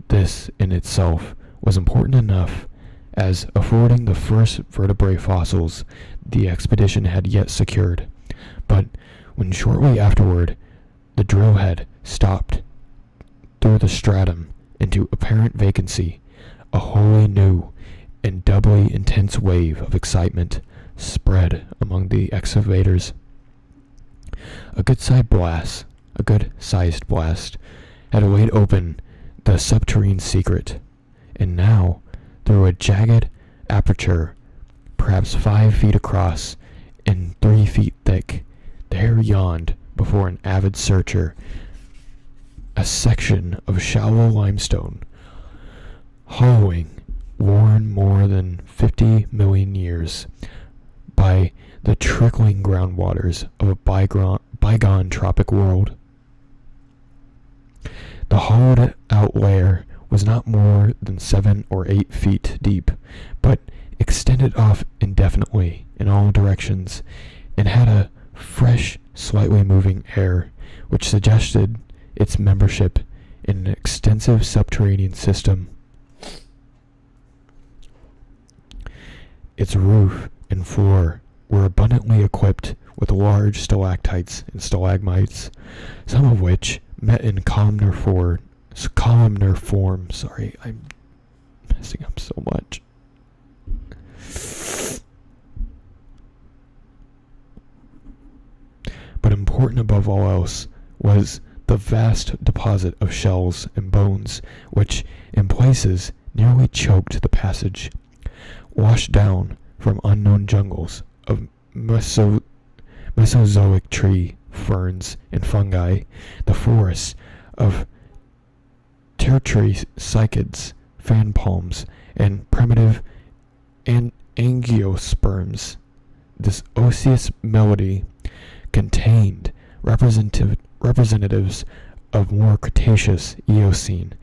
This in itself was important enough, as affording the first vertebrate fossils the expedition had yet secured. But when shortly afterward the drill head stopped through the stratum into apparent vacancy, a wholly new and doubly intense wave of excitement spread among the excavators. A good-sized blast had laid open the subterranean secret, and now, through a jagged aperture, perhaps 5 feet across and 3 feet thick, there yawned before an avid searcher a section of shallow limestone, hollowing, worn more than 50 million years by the trickling groundwaters of a bygone tropic world. The hollowed-out layer was not more than 7 or 8 feet deep, but extended off indefinitely in all directions, and had a fresh, slightly moving air, which suggested its membership in an extensive subterranean system. Its roof and floor were abundantly equipped with large stalactites and stalagmites, some of which met in columnar form. Sorry, I'm messing up so much. But important above all else was the vast deposit of shells and bones, which in places nearly choked the passage. Washed down from unknown jungles of Mesozoic tree, ferns, and fungi, the forests of tertiary cycads, fan palms, and primitive angiosperms. This osseous melody contained representatives of more Cretaceous, Eocene,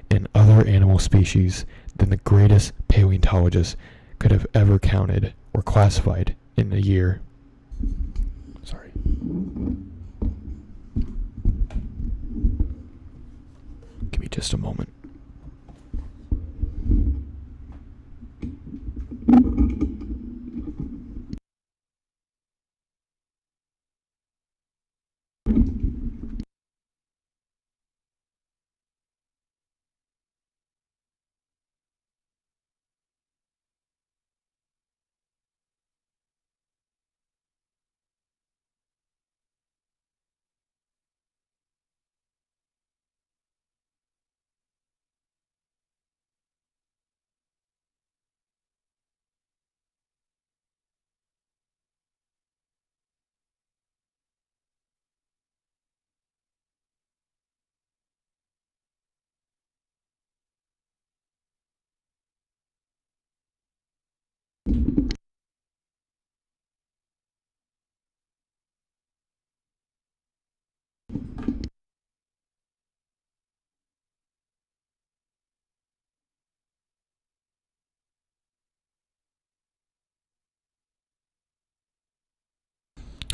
and other animal species than the greatest paleontologists could have ever counted or classified in a year. Sorry. Give me just a moment.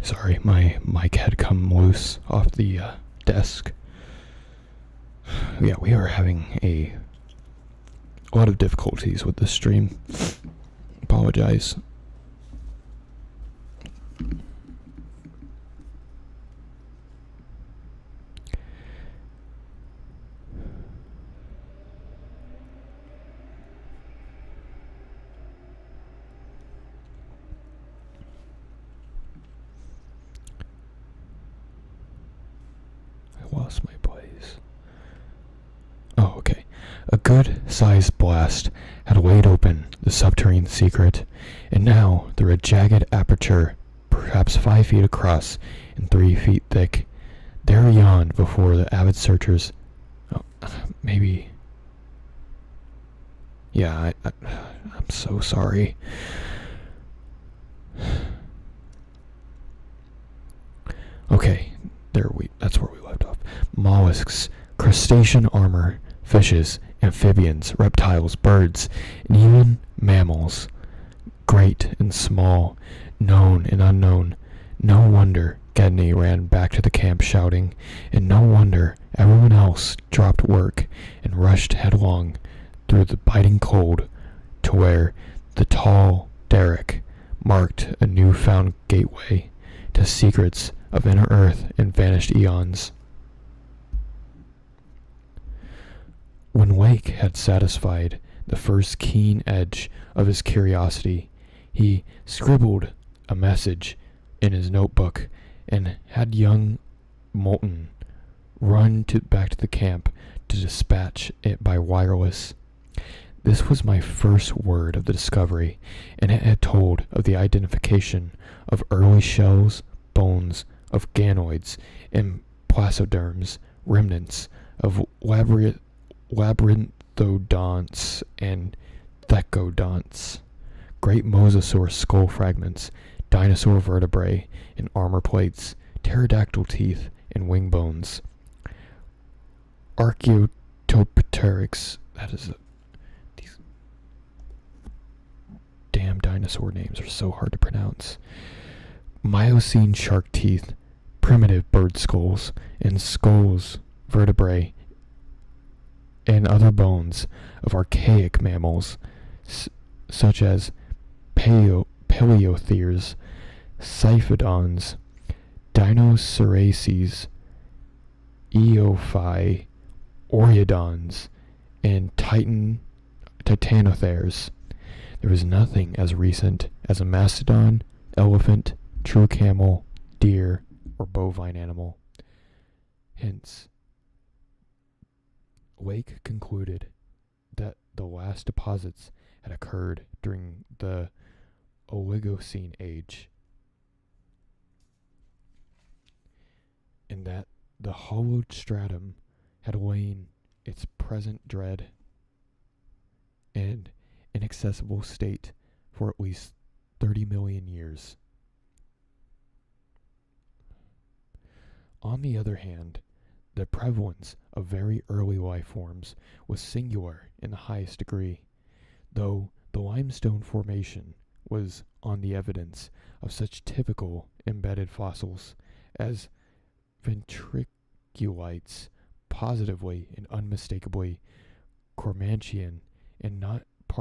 Sorry, my mic had come loose off the desk. Yeah, we are having a lot of difficulties with this stream. Apologize. Lost my place. Oh, okay. A good-sized blast had laid open the subterranean secret, and now through a jagged aperture, perhaps 5 feet across and 3 feet thick, there yawned before the avid searchers. Oh, maybe. Yeah, I'm so sorry. Okay, that's where we left off. Mollusks, crustacean armor, fishes, amphibians, reptiles, birds, and even mammals, great and small, known and unknown. No wonder Gedney ran back to the camp shouting, and no wonder everyone else dropped work and rushed headlong through the biting cold to where the tall derrick marked a newfound gateway to secrets of inner earth and vanished eons. When Wake had satisfied the first keen edge of his curiosity, he scribbled a message in his notebook and had young Moulton run back to the camp to dispatch it by wireless. This was my first word of the discovery, and it had told of the identification of early shells, bones of ganoids and placoderms, remnants of labyrinthodonts and thecodonts, great mosasaur skull fragments, dinosaur vertebrae and armor plates, pterodactyl teeth and wing bones, Archaeopteryx. These damn dinosaur names are so hard to pronounce. Miocene shark teeth, primitive bird skulls, and skulls, vertebrae, and other bones of archaic mammals, such as paleotheres, Cyphodons, Dinosauraces, Eophi, Oreodons, and Titanotheres. There was nothing as recent as a mastodon, elephant, true camel, deer, or bovine animal. Hence, Wake concluded that the last vast deposits had occurred during the Oligocene age, and that the hollowed stratum had lain its present dread and inaccessible state for at least 30 million years. On the other hand, the prevalence of very early life forms was singular in the highest degree, though the limestone formation was on the evidence of such typical embedded fossils as ventriculites, positively and unmistakably Comanchian, and not a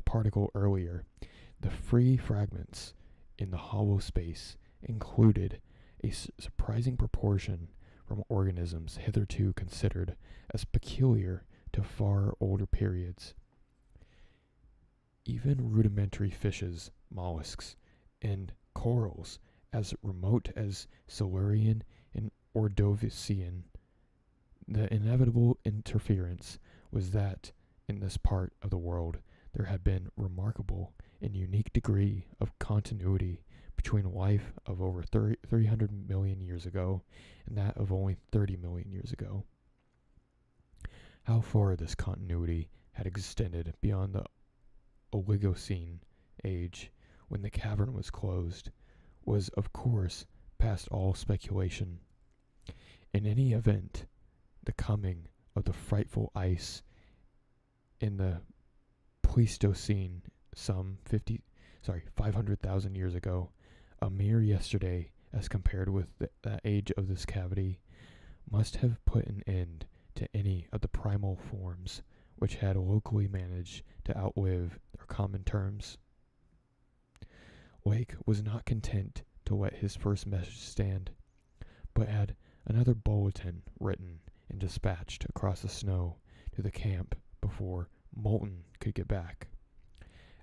particle earlier. The free fragments in the hollow space included a surprising proportion from organisms hitherto considered as peculiar to far older periods. Even rudimentary fishes, mollusks, and corals as remote as Silurian and Ordovician. The inevitable interference was that in this part of the world there had been remarkable and unique degree of continuity between life of over 300 million years ago and that of only 30 million years ago. How far this continuity had extended beyond the Oligocene age, when the cavern was closed, was of course past all speculation. In any event, the coming of the frightful ice in the Pleistocene some 500,000 years ago, a mere yesterday as compared with the age of this cavity, must have put an end to any of the primal forms which had locally managed to outlive their common terms. Lake was not content to let his first message stand, but had another bulletin written and dispatched across the snow to the camp before Moulton could get back.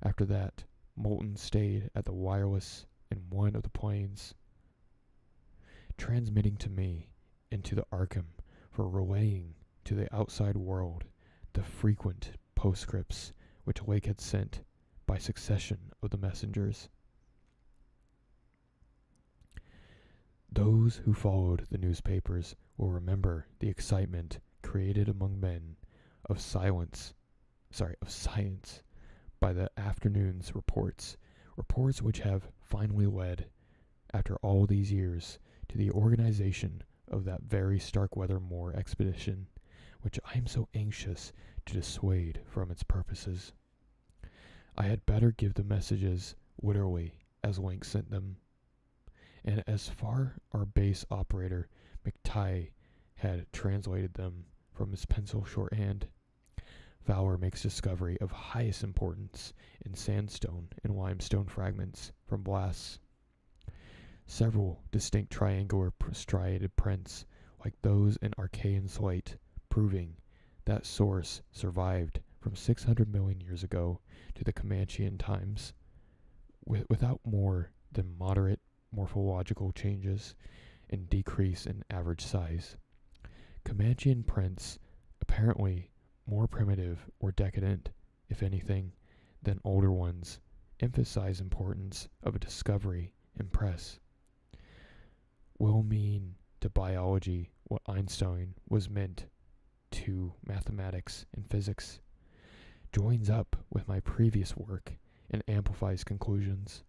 After that, Moulton stayed at the wireless in one of the planes, transmitting to me and to the Arkham for relaying to the outside world the frequent postscripts which Lake had sent by succession of the messengers. Those who followed the newspapers will remember the excitement created among men of science by the afternoon's reports which have finally led, after all these years, to the organization of that very Starkweather Moor expedition, which I am so anxious to dissuade from its purposes. I had better give the messages literally as Link sent them, and as far our base operator McTighe had translated them from his pencil shorthand. Fowler makes discovery of highest importance in sandstone and limestone fragments from blasts. Several distinct triangular striated prints, like those in Archean slate, proving that source survived from 600 million years ago to the Comanchian times, without more than moderate morphological changes and decrease in average size. Comanchian prints, apparently more primitive or decadent, if anything, than older ones, emphasize importance of a discovery and press. Will mean to biology what Einstein was meant to mathematics and physics, joins up with my previous work and amplifies conclusions,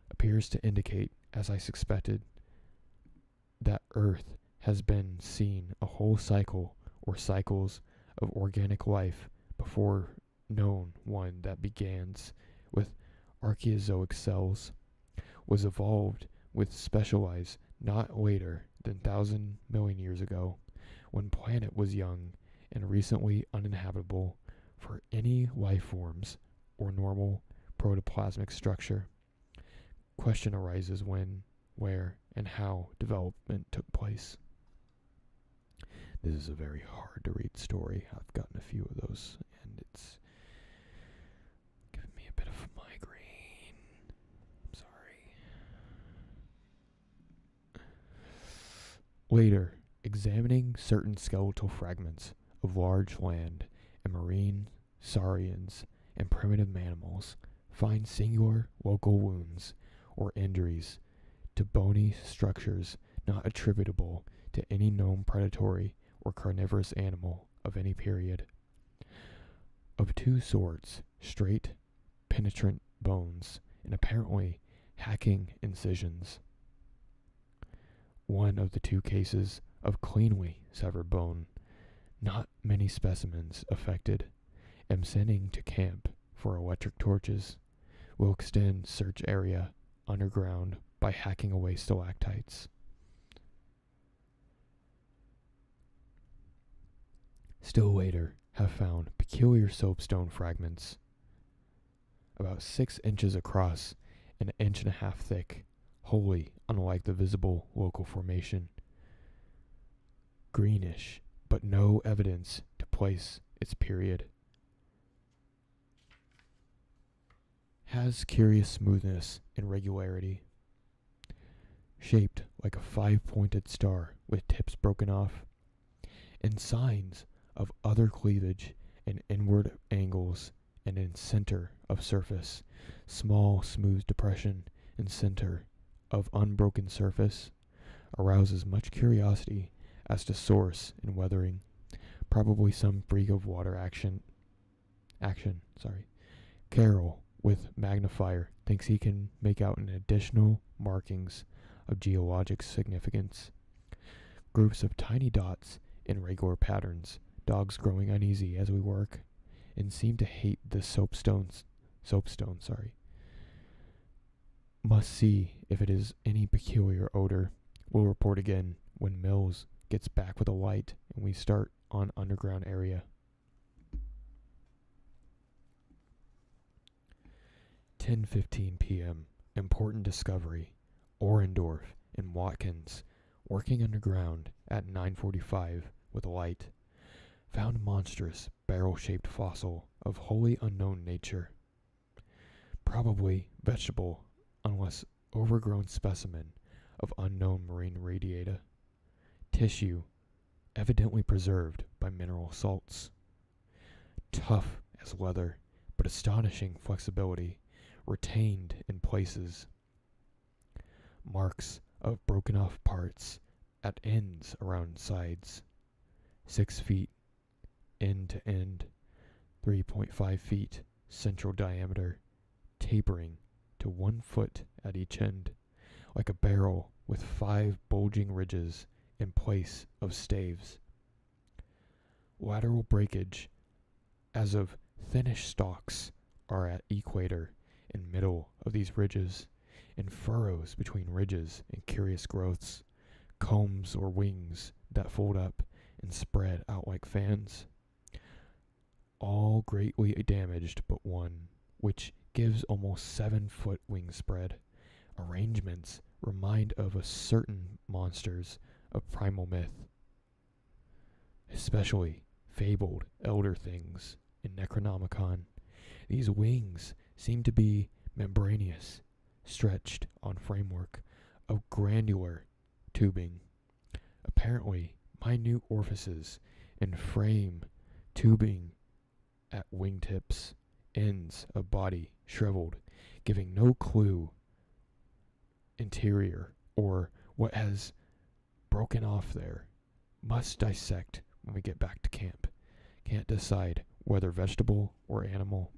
appears to indicate, as I suspected, that Earth has been seen a whole cycle or cycles of organic life before known one that begins with archaeozoic cells, was evolved with specialized not later than 1,000 million years ago, when planet was young and recently uninhabitable for any life forms or normal protoplasmic structure. Question arises when, where, and how development took place. This is a very hard to read story. I've gotten a few of those, and it's giving me a bit of a migraine. I'm sorry. Later, examining certain skeletal fragments of large land and marine saurians, and primitive mammals find singular local wounds or injuries to bony structures not attributable to any known predatory or carnivorous animal of any period. Of two sorts, straight, penetrant bones, and apparently hacking incisions. One of the two cases of cleanly severed bone, not many specimens affected. Am sending to camp for electric torches. Will extend search area underground by hacking away stalactites. Still later, have found peculiar soapstone fragments, about 6 inches across and 1.5 inches thick, wholly unlike the visible local formation. Greenish, but no evidence to place its period. Has curious smoothness and regularity. Shaped like a 5-pointed star with tips broken off, and signs of other cleavage and inward angles, and in center of surface, small smooth depression in center of unbroken surface, arouses much curiosity as to source and weathering, probably some freak of water action. Carroll, with magnifier, thinks he can make out an additional markings of geologic significance. Groups of tiny dots in regular patterns, dogs growing uneasy as we work, and seem to hate the soapstone. Must see if it is any peculiar odor. We'll report again when Mills gets back with a light and we start on underground area. 10:15 p.m. Important discovery. Orendorff and Watkins, working underground at 9:45 with a light, found monstrous barrel-shaped fossil of wholly unknown nature. Probably vegetable, unless overgrown specimen of unknown marine radiata. Tissue, evidently preserved by mineral salts. Tough as leather, but astonishing flexibility, retained in places. Marks of broken off parts at ends around sides. 6 feet end to end, 3.5 feet central diameter, tapering to 1 foot at each end, like a barrel with 5 bulging ridges in place of staves. Lateral breakage, as of thinnish stalks, are at equator and middle of these ridges, and furrows between ridges and curious growths, combs or wings that fold up and spread out like fans. All greatly damaged but one, which gives almost 7-foot wing spread. Arrangements remind of a certain monsters of primal myth, especially fabled elder things in Necronomicon. These wings seem to be membranous, stretched on framework of granular tubing, apparently minute orifices in frame tubing at wingtips, ends of body shriveled, giving no clue interior or what has broken off there. Must dissect when we get back to camp. Can't decide whether vegetable or animal.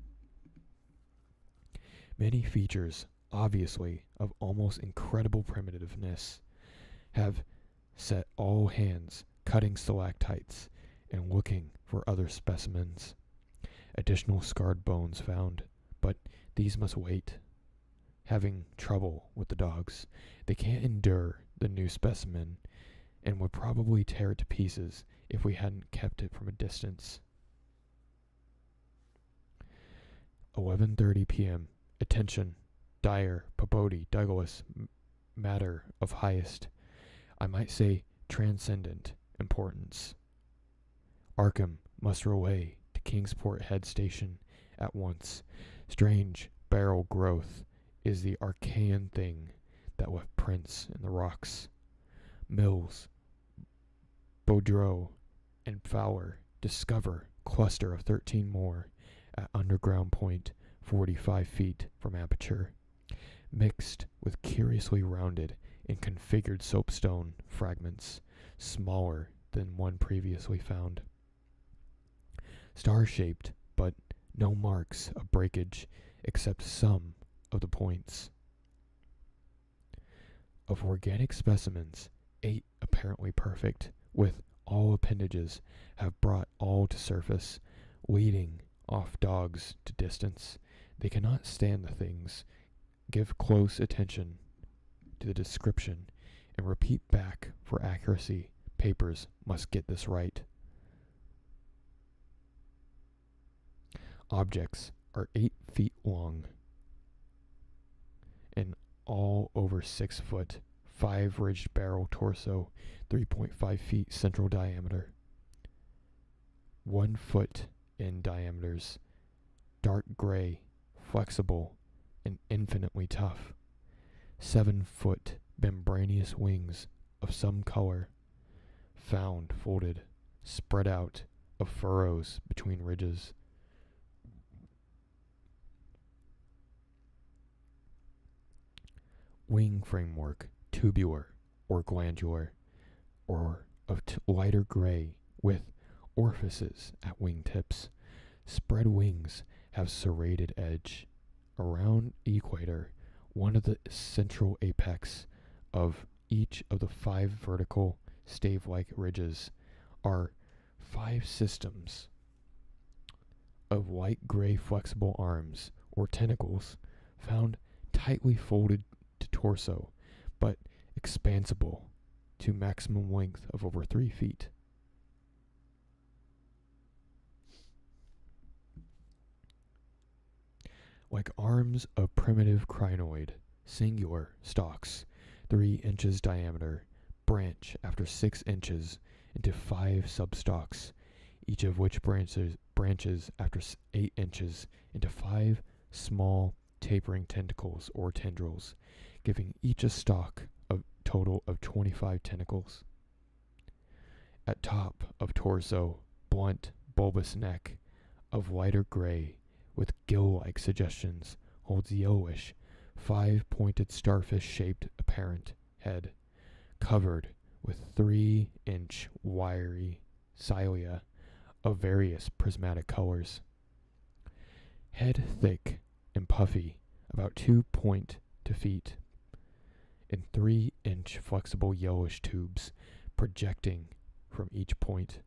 Many features, obviously of almost incredible primitiveness, have set all hands cutting stalactites and looking for other specimens. Additional scarred bones found, but these must wait. Having trouble with the dogs, they can't endure the new specimen and would probably tear it to pieces if we hadn't kept it from a distance. 11:30 p.m. Attention. Dire, Pobodi, Douglas, matter of highest, I might say transcendent, importance. Arkham must relay to Kingsport Head Station at once. Strange barrel growth is the archaean thing that left prints in the rocks. Mills, Baudreau, and Fowler discover cluster of 13 more at underground point 45 feet from aperture, mixed with curiously rounded and configured soapstone fragments, smaller than one previously found. Star-shaped, but no marks of breakage except some of the points. Of organic specimens, 8 apparently perfect, with all appendages, have brought all to surface, leading off dogs to distance. They cannot stand the things, give close attention to the description, and repeat back for accuracy. Papers must get this right. Objects are 8 feet long and all over 6 foot, 5 ridged barrel torso, 3.5 feet central diameter, 1 foot in diameters, dark gray, flexible, and infinitely tough, 7 foot membranous wings of some color, found folded, spread out of furrows between ridges. Wing framework, tubular or glandular, or of lighter gray with orifices at wingtips. Spread wings have serrated edge. Around equator, one of the central apex of each of the 5 vertical stave-like ridges are 5 systems of light-gray flexible arms or tentacles found tightly folded to torso, but expansible to maximum length of over 3 feet. Like arms of primitive crinoid, singular stalks, 3 inches diameter, branch after 6 inches into 5 substalks, each of which branches after 8 inches into 5 small tapering tentacles or tendrils, giving each a stalk of total of 25 tentacles. At top of torso, blunt, bulbous neck of lighter gray with gill-like suggestions, holds yellowish, 5-pointed starfish-shaped apparent head, covered with 3-inch wiry cilia of various prismatic colors. Head thick and puffy, about 2 feet, and 3-inch flexible yellowish tubes projecting from each point,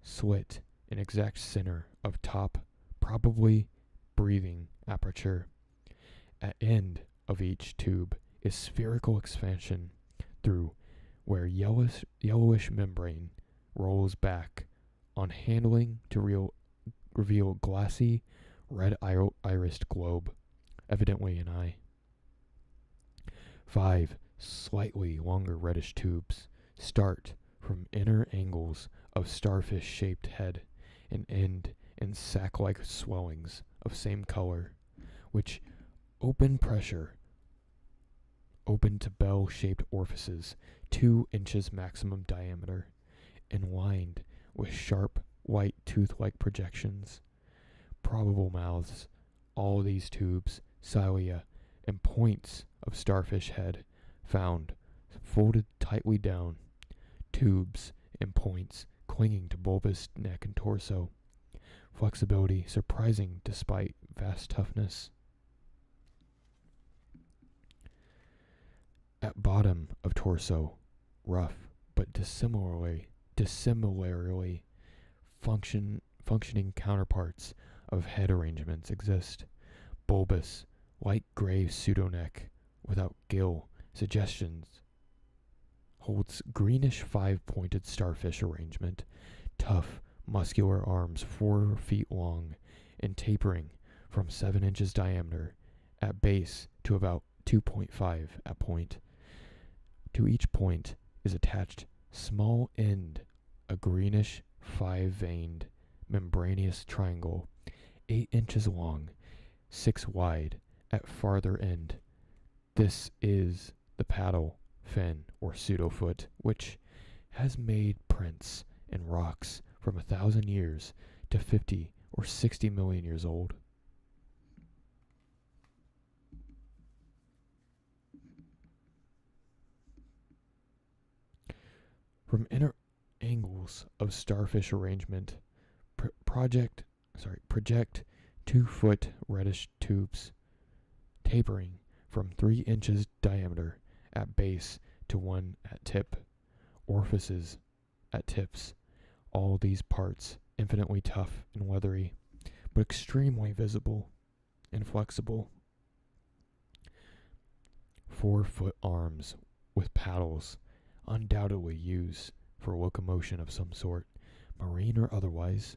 slit in exact center of top, probably breathing aperture. At end of each tube is spherical expansion through where yellowish membrane rolls back on handling to reveal glassy red irised globe, evidently an eye. 5 slightly longer reddish tubes start from inner angles of starfish-shaped head and end in sac-like swellings of same color, which open to bell-shaped orifices 2 inches maximum diameter, and lined with sharp white tooth-like projections. Probable mouths, all these tubes, cilia, and points of starfish head found folded tightly down, tubes and points clinging to bulbous neck and torso. Flexibility surprising despite vast toughness. At bottom of torso, rough but dissimilarly functioning counterparts of head arrangements exist. Bulbous, light gray pseudoneck without gill suggestions holds greenish 5-pointed starfish arrangement, tough, muscular arms 4 feet long and tapering from 7 inches diameter at base to about 2.5 at point. To each point is attached small end, a greenish 5-veined membranous triangle, 8 inches long, 6 wide at farther end. This is the paddle, fin, or pseudofoot, which has made prints in rocks from 1,000 years to 50 or or 60 million years old. From inner angles of starfish arrangement, project 2-foot reddish tubes tapering from 3 inches diameter at base to 1 at tip, orifices at tips, all these parts infinitely tough and leathery, but extremely visible and flexible. 4-foot arms with paddles, undoubtedly used for locomotion of some sort, marine or otherwise,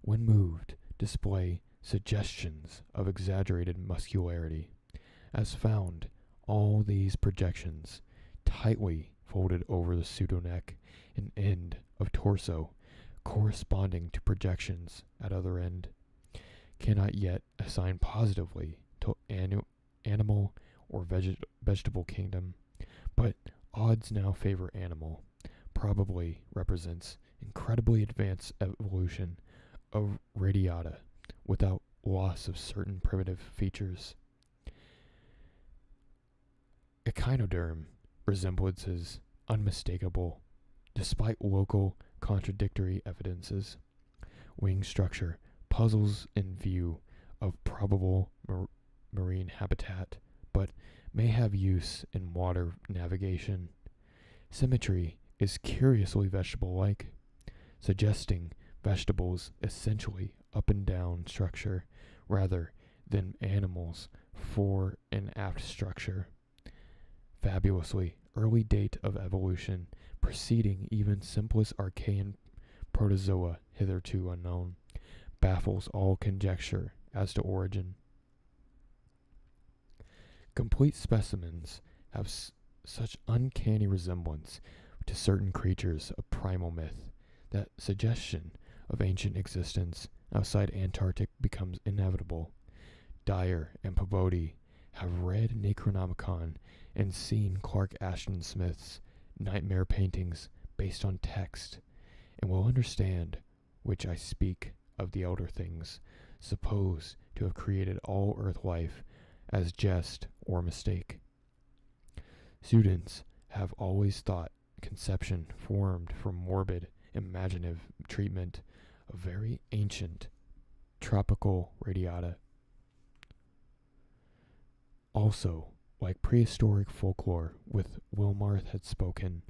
when moved, display suggestions of exaggerated muscularity. As found, all these projections, tightly folded over the pseudoneck and end of torso, corresponding to projections at other end, cannot yet assign positively to animal or vegetable kingdom, but odds now favor animal, probably represents incredibly advanced evolution of radiata without loss of certain primitive features. Echinoderm resemblances unmistakable, despite local contradictory evidences. Wing structure puzzles in view of probable marine habitat, but may have use in water navigation. Symmetry is curiously vegetable-like, suggesting vegetables essentially up and down structure rather than animals fore and aft structure. Fabulously early date of evolution preceding even simplest Archean protozoa hitherto unknown, baffles all conjecture as to origin. Complete specimens have such uncanny resemblance to certain creatures of primal myth that suggestion of ancient existence outside Antarctic becomes inevitable. Dyer and Peabody have read Necronomicon and seen Clark Ashton Smith's nightmare paintings based on text, and will understand which I speak of the elder things supposed to have created all earth life as jest or mistake. Students have always thought conception formed from morbid, imaginative treatment of very ancient tropical radiata. Also, like prehistoric folklore with Wilmarth had spoken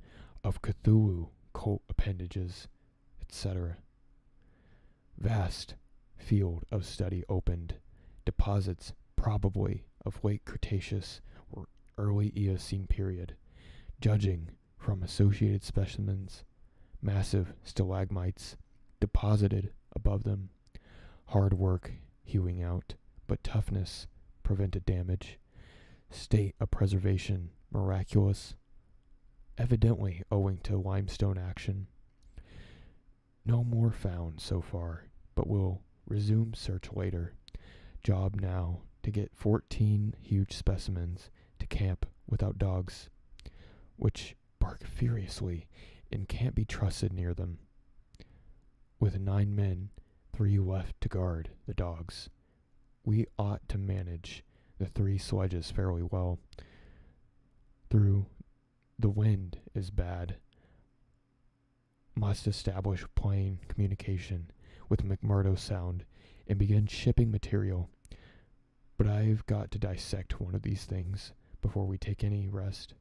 of Cthulhu cult appendages, etc. Vast field of study opened, deposits probably of late Cretaceous or early Eocene period, judging from associated specimens, massive stalagmites deposited above them, hard work hewing out, but toughness prevented damage, state of preservation miraculous, evidently owing to limestone action. No more found so far, but will resume search later. Job now to get 14 huge specimens to camp without dogs, which bark furiously and can't be trusted near them. With 9 men, 3 left to guard the dogs, we ought to manage the 3 sledges fairly well. Through the wind is bad. Must establish plain communication with McMurdo Sound and begin shipping material. But I've got to dissect one of these things before we take any rest.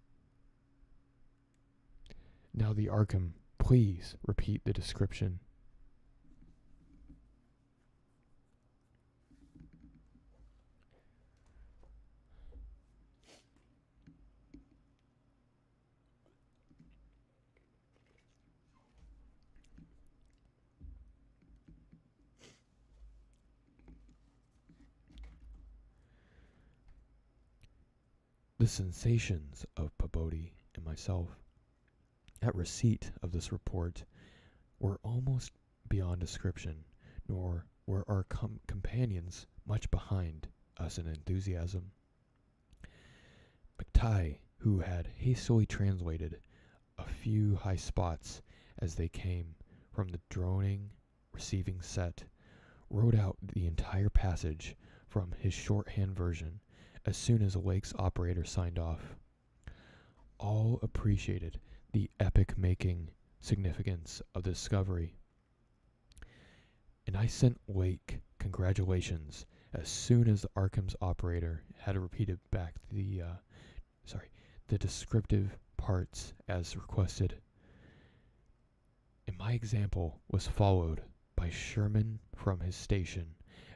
Now the Arkham, please repeat the description. The sensations of Peabody and myself at receipt of this report were almost beyond description, nor were our companions much behind us in enthusiasm. McTighe, who had hastily translated a few high spots as they came from the droning receiving set, wrote out the entire passage from his shorthand version as soon as the lake's operator signed off. All appreciated the epic-making significance of the discovery, and I sent Wake congratulations as soon as the Arkham's operator had repeated back the descriptive parts as requested. And my example was followed by Sherman from his station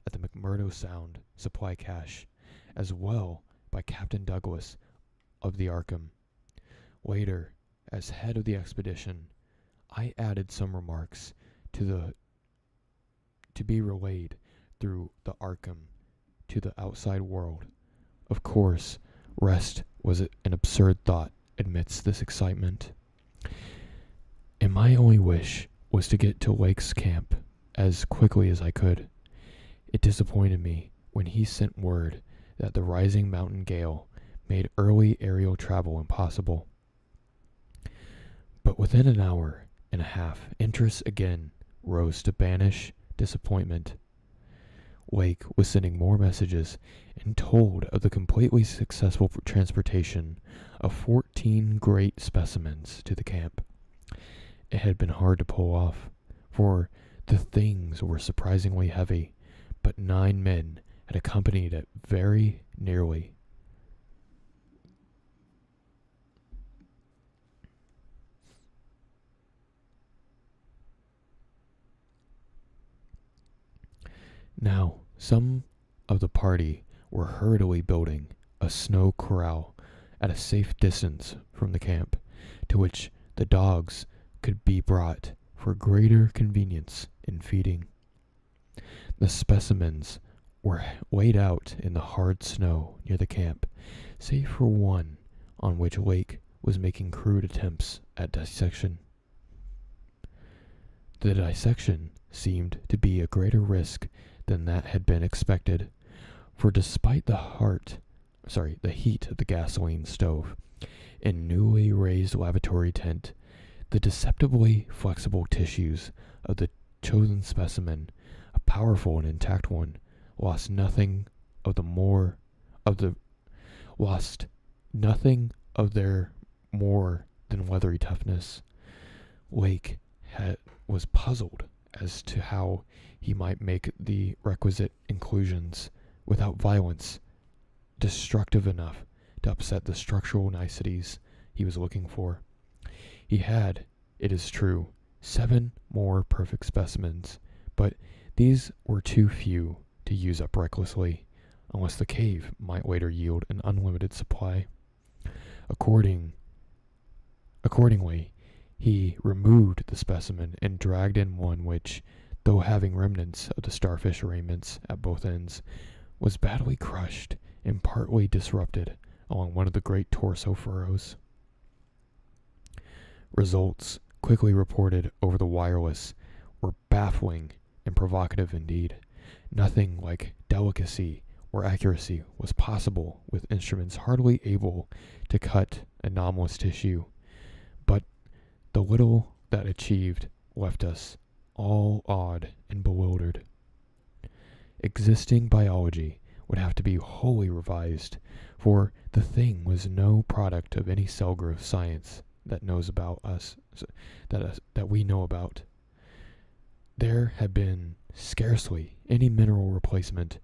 at the McMurdo Sound supply cache, as well by Captain Douglas of the Arkham. Later, as head of the expedition, I added some remarks to be relayed through the Arkham to the outside world. Of course, rest was an absurd thought amidst this excitement, and my only wish was to get to Wake's camp as quickly as I could. It disappointed me when he sent word that the rising mountain gale made early aerial travel impossible. But within an hour and a half, interest again rose to banish disappointment. Wake was sending more messages and told of the completely successful transportation of 14 great specimens to the camp. It had been hard to pull off, for the things were surprisingly heavy, but 9 men had accompanied it very nearly. Now, some of the party were hurriedly building a snow corral at a safe distance from the camp, to which the dogs could be brought for greater convenience in feeding. The specimens were laid out in the hard snow near the camp, save for one on which Wake was making crude attempts at dissection. The dissection seemed to be a greater risk than that had been expected, for despite the heat of the gasoline stove and newly raised lavatory tent, the deceptively flexible tissues of the chosen specimen, a powerful and intact one, lost nothing of their more than leathery toughness. Wake was puzzled as to how he might make the requisite inclusions without violence destructive enough to upset the structural niceties he was looking for. He had, it is true, 7 more perfect specimens, but these were too few to use up recklessly, unless the cave might later yield an unlimited supply. Accordingly, he removed the specimen and dragged in one which, though having remnants of the starfish arrangements at both ends, was badly crushed and partly disrupted along one of the great torso furrows. Results, quickly reported over the wireless, were baffling and provocative indeed. Nothing like delicacy or accuracy was possible with instruments hardly able to cut anomalous tissue, but the little that achieved left us all awed and bewildered. Existing biology would have to be wholly revised, for the thing was no product of any cell growth science that knows about us, that we know about. There had been scarcely any mineral replacement,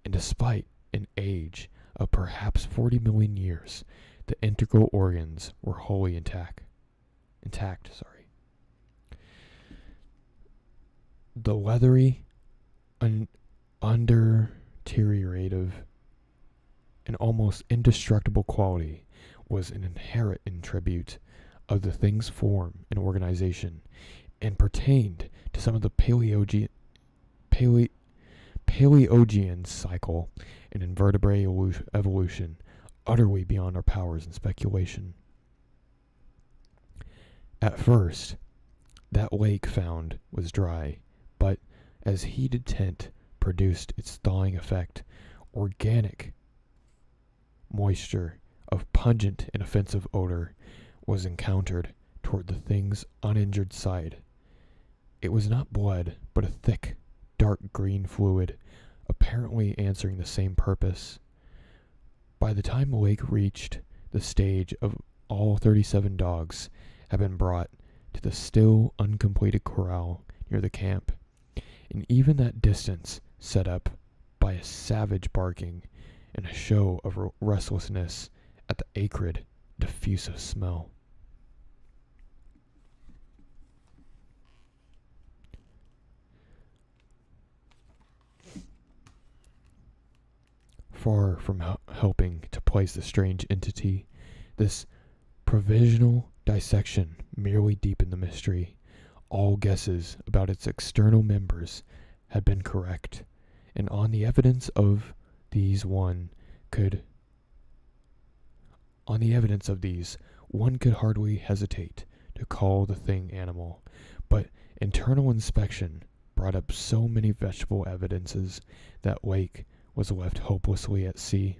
and despite an age of perhaps 40 million years, the integral organs were wholly intact. The leathery, underdeteriorative, and almost indestructible quality was an inherent attribute of the thing's form and organization, and pertained to some of the Paleogean cycle and invertebrate evolution utterly beyond our powers and speculation. At first, that lake found was dry, but as heated tent produced its thawing effect, organic moisture of pungent and offensive odor was encountered toward the thing's uninjured side. It was not blood, but a thick, dark green fluid, apparently answering the same purpose. By the time the lake reached the stage of all 37 dogs had been brought to the still uncompleted corral near the camp, and even that distance set up by a savage barking and a show of restlessness at the acrid, diffusive smell. Far from helping to place the strange entity, this provisional dissection merely deepened the mystery. All guesses about its external members had been correct, and on the evidence of these one could hardly hesitate to call the thing animal, but internal inspection brought up so many vegetable evidences that Lake was left hopelessly at sea.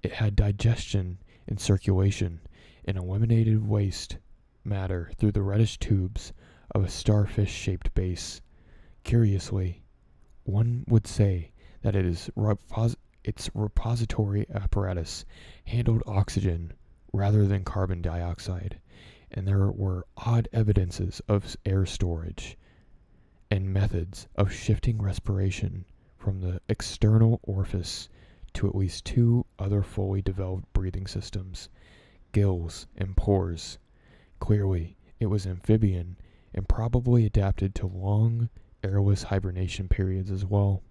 It had digestion and circulation and eliminated waste matter through the reddish tubes of a starfish-shaped base. Curiously, one would say that its repository apparatus handled oxygen rather than carbon dioxide, and there were odd evidences of air storage and methods of shifting respiration from the external orifice to at least two other fully developed breathing systems, gills and pores. Clearly, it was amphibian and probably adapted to long, airless hibernation periods as well.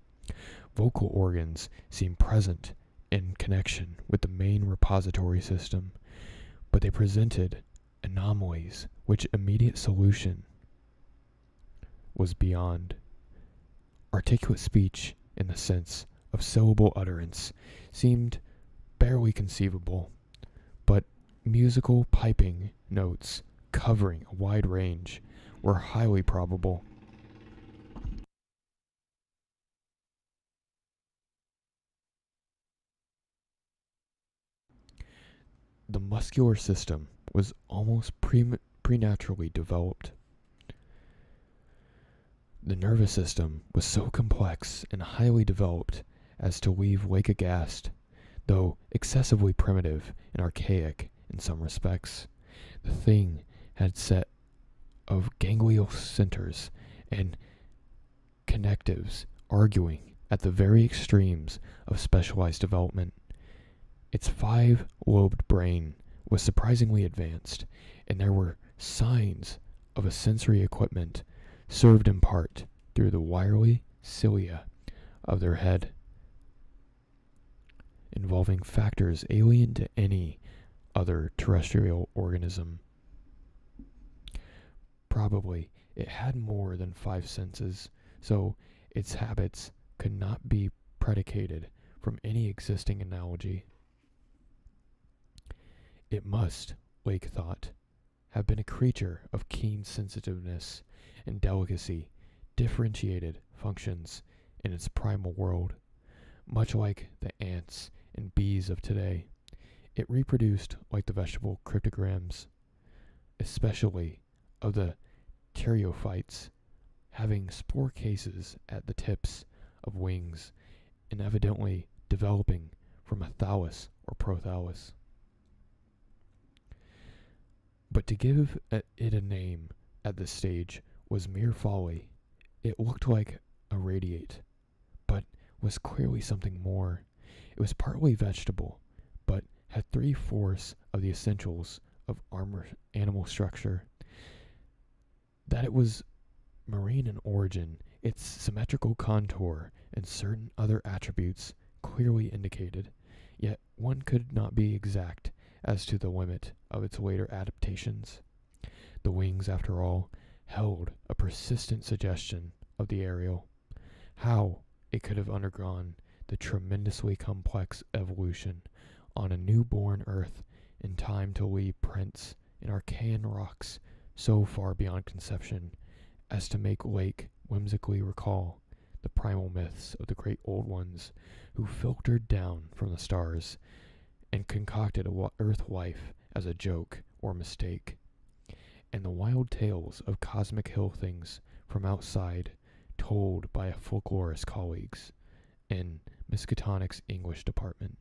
Vocal organs seemed present in connection with the main repository system, but they presented anomalies which immediate solution was beyond. Articulate speech, in the sense of syllable utterance, seemed barely conceivable, but musical piping notes covering a wide range were highly probable. The muscular system was almost preternaturally developed. The nervous system was so complex and highly developed as to leave Lake aghast, though excessively primitive and archaic in some respects. The thing had a set of ganglial centers and connectives arguing at the very extremes of specialized development. Its 5-lobed brain was surprisingly advanced, and there were signs of a sensory equipment served in part through the wiry cilia of their head, involving factors alien to any other terrestrial organism. Probably it had more than 5 senses, so its habits could not be predicated from any existing analogy. It must, Lake thought, have been a creature of keen sensitiveness and delicacy, differentiated functions in its primal world. Much like the ants and bees of today, it reproduced like the vegetable cryptograms, especially of the pterophytes, having spore cases at the tips of wings and evidently developing from a thallus or prothallus. But to give it a name at this stage was mere folly. It looked like a radiate, but was clearly something more. It was partly vegetable, but had 3/4 of the essentials of animal structure. That it was marine in origin, its symmetrical contour and certain other attributes clearly indicated, yet one could not be exact as to the limit of its later adaptations. The wings, after all, held a persistent suggestion of the aerial. How it could have undergone the tremendously complex evolution on a newborn Earth in time to leave prints in Archean rocks so far beyond conception as to make Lake whimsically recall the primal myths of the great old ones who filtered down from the stars and concocted Earth life as a joke or mistake, and the wild tales of cosmic hill things from outside told by a folklorist colleagues in Miskatonic's English department.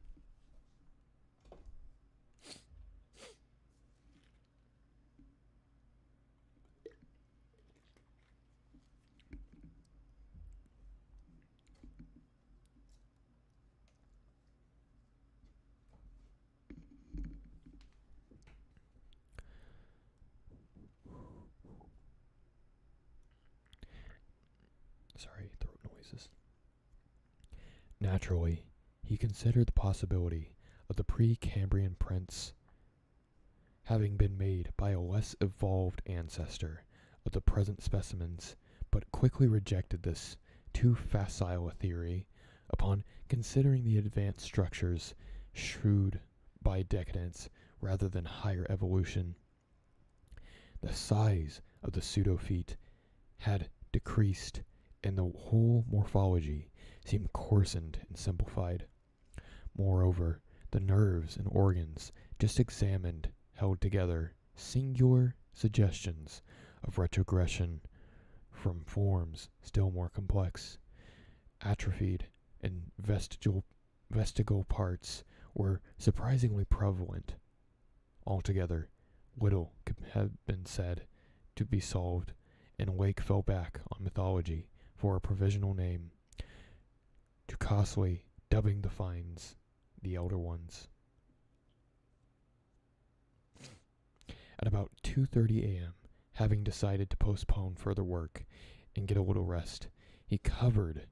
Sorry, throat noises. Naturally, he considered the possibility of the Precambrian prints having been made by a less evolved ancestor of the present specimens, but quickly rejected this too facile a theory upon considering the advanced structures shrewd by decadence rather than higher evolution. The size of the pseudo-feet had decreased, and the whole morphology seemed coarsened and simplified. Moreover, the nerves and organs just examined held together singular suggestions of retrogression from forms still more complex. Atrophied and vestigial parts were surprisingly prevalent. Altogether, little could have been said to be solved, and Wake fell back on mythology for a provisional name, jocosely dubbing the finds the Elder Ones. At about 2:30 a.m., having decided to postpone further work and get a little rest, he covered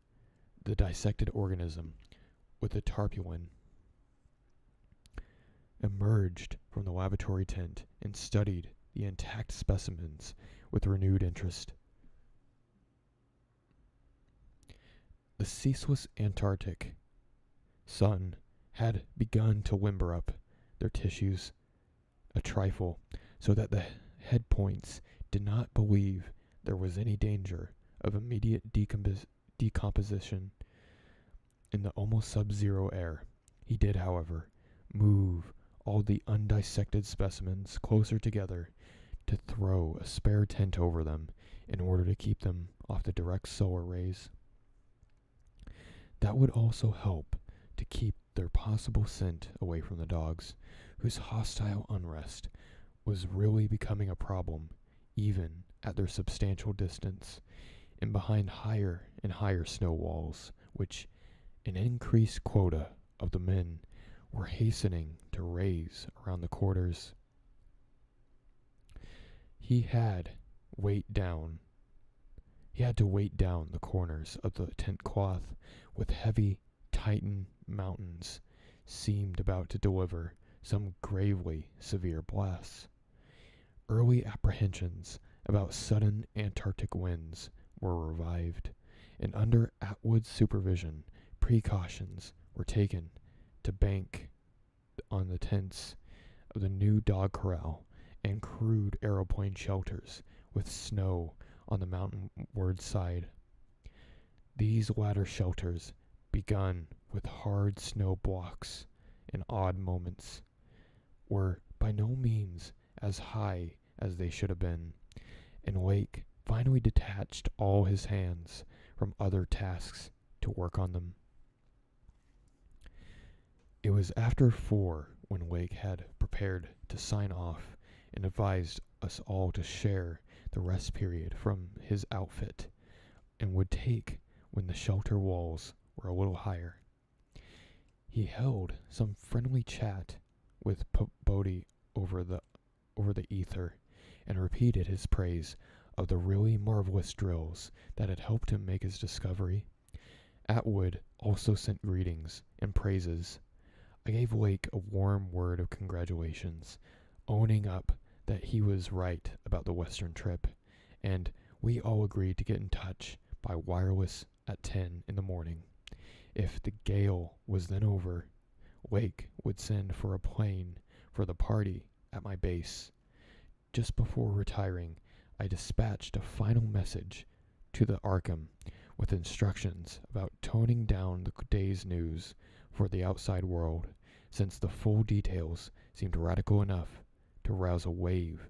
the dissected organism with a tarpaulin, emerged from the laboratory tent, and studied the intact specimens with renewed interest. The ceaseless Antarctic sun had begun to limber up their tissues a trifle, so that the head points did not believe there was any danger of immediate decomposition in the almost sub-zero air. He did, however, move all the undissected specimens closer together to throw a spare tent over them in order to keep them off the direct solar rays. That would also help to keep their possible scent away from the dogs, whose hostile unrest was really becoming a problem even at their substantial distance and behind higher and higher snow walls, which an increased quota of the men were hastening to raise around the quarters. He had to weight down the corners of the tent cloth with heavy Titan mountains seemed about to deliver some gravely severe blasts. Early apprehensions about sudden Antarctic winds were revived, and under Atwood's supervision, precautions were taken to bank on the tents of the new dog corral and crude aeroplane shelters with snow on the mountainward side. These latter shelters, begun with hard snow blocks in odd moments, were by no means as high as they should have been, and Wake finally detached all his hands from other tasks to work on them. It was after 4 when Wake had prepared to sign off and advised us all to share the rest period from his outfit and would take when the shelter walls were a little higher. He held some friendly chat with Bodie over the ether and repeated his praise of the really marvelous drills that had helped him make his discovery. Atwood also sent greetings and praises. I gave Wake a warm word of congratulations, owning up that he was right about the western trip, and we all agreed to get in touch by wireless at 10 in the morning. If the gale was then over, Wake would send for a plane for the party at my base. Just before retiring, I dispatched a final message to the Arkham with instructions about toning down the day's news for the outside world, since the full details seemed radical enough to rouse a wave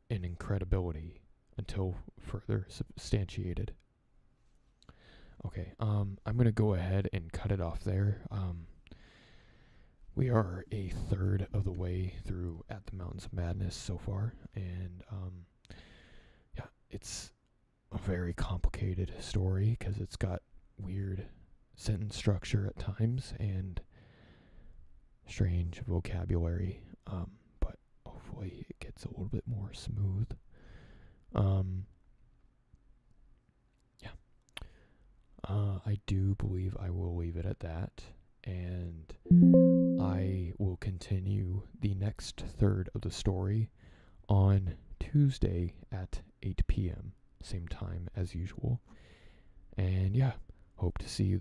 in incredibility until further substantiated. Okay, I'm gonna go ahead and cut it off there. We are a third of the way through At the Mountains of Madness so far, and yeah, it's a very complicated story because it's got weird sentence structure at times and strange vocabulary, but hopefully it gets a little bit more smooth. Yeah, I do believe I will leave it at that, and I will continue the next third of the story on Tuesday at 8 p.m., same time as usual. And yeah, hope to see you